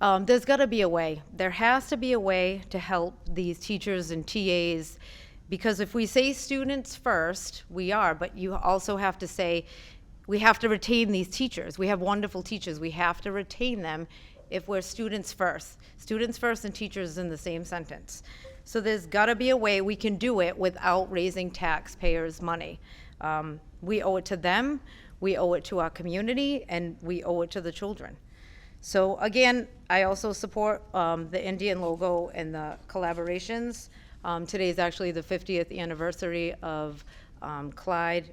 There's got to be a way. There has to be a way to help these teachers and TAs, because if we say students first, we are, but you also have to say we have to retain these teachers. We have wonderful teachers. We have to retain them if we're students first. Students first and teachers in the same sentence. So there's got to be a way we can do it without raising taxpayers' money. We owe it to them, we owe it to our community, and we owe it to the children. So again, I also support the Indian logo and the collaborations. Today is actually the 50th anniversary of Clyde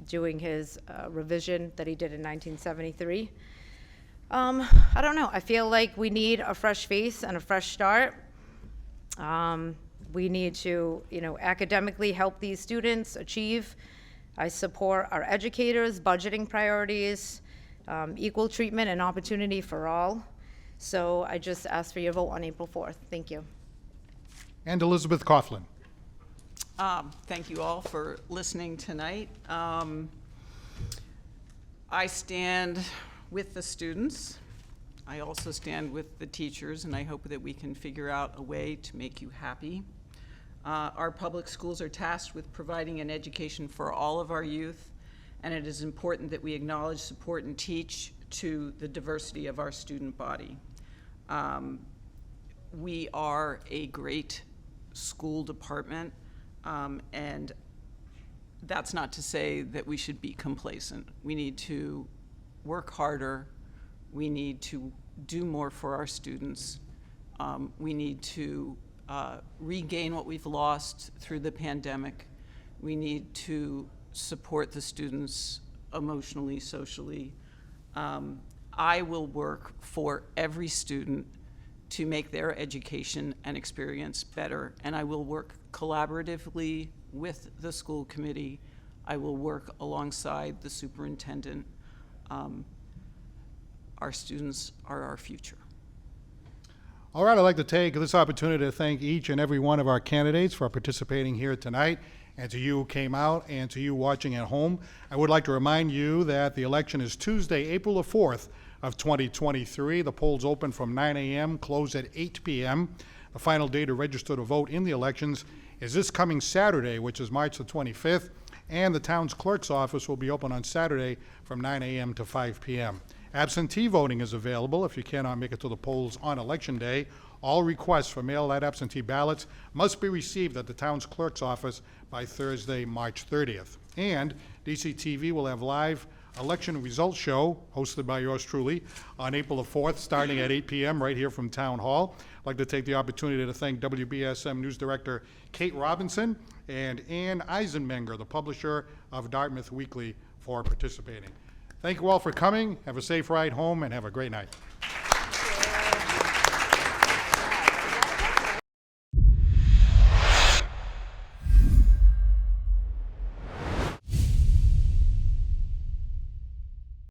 doing his revision that he did in 1973. I don't know, I feel like we need a fresh face and a fresh start. We need to, academically help these students achieve. I support our educators' budgeting priorities, equal treatment and opportunity for all. So I just ask for your vote on April 4th. Thank you. And Elizabeth Coughlin. Thank you all for listening tonight. I stand with the students. I also stand with the teachers, and I hope that we can figure out a way to make you happy. Our public schools are tasked with providing an education for all of our youth, and it is important that we acknowledge, support, and teach to the diversity of our student body. We are a great school department, and that's not to say that we should be complacent. We need to work harder. We need to do more for our students. We need to regain what we've lost through the pandemic. We need to support the students emotionally, socially. I will work for every student to make their education and experience better, and I will work collaboratively with the school committee. I will work alongside the superintendent. Our students are our future. All right, I'd like to take this opportunity to thank each and every one of our candidates for participating here tonight, and to you who came out, and to you watching at home. I would like to remind you that the election is Tuesday, April the 4th of 2023. The polls open from 9 a.m., close at 8 p.m. The final day to register to vote in the elections is this coming Saturday, which is March the 25th, and the town's clerk's office will be open on Saturday from 9 a.m. to 5 p.m. Absentee voting is available if you cannot make it to the polls on Election Day. All requests for mail-out absentee ballots must be received at the town's clerk's office by Thursday, March 30th. And DCTV will have live election results show, hosted by yours truly, on April the 4th, starting at 8 p.m. right here from Town Hall. I'd like to take the opportunity to thank WBSM News Director Kate Robinson and Ann Eisenmenger, the publisher of Dartmouth Weekly, for participating. Thank you all for coming. Have a safe ride home and have a great night.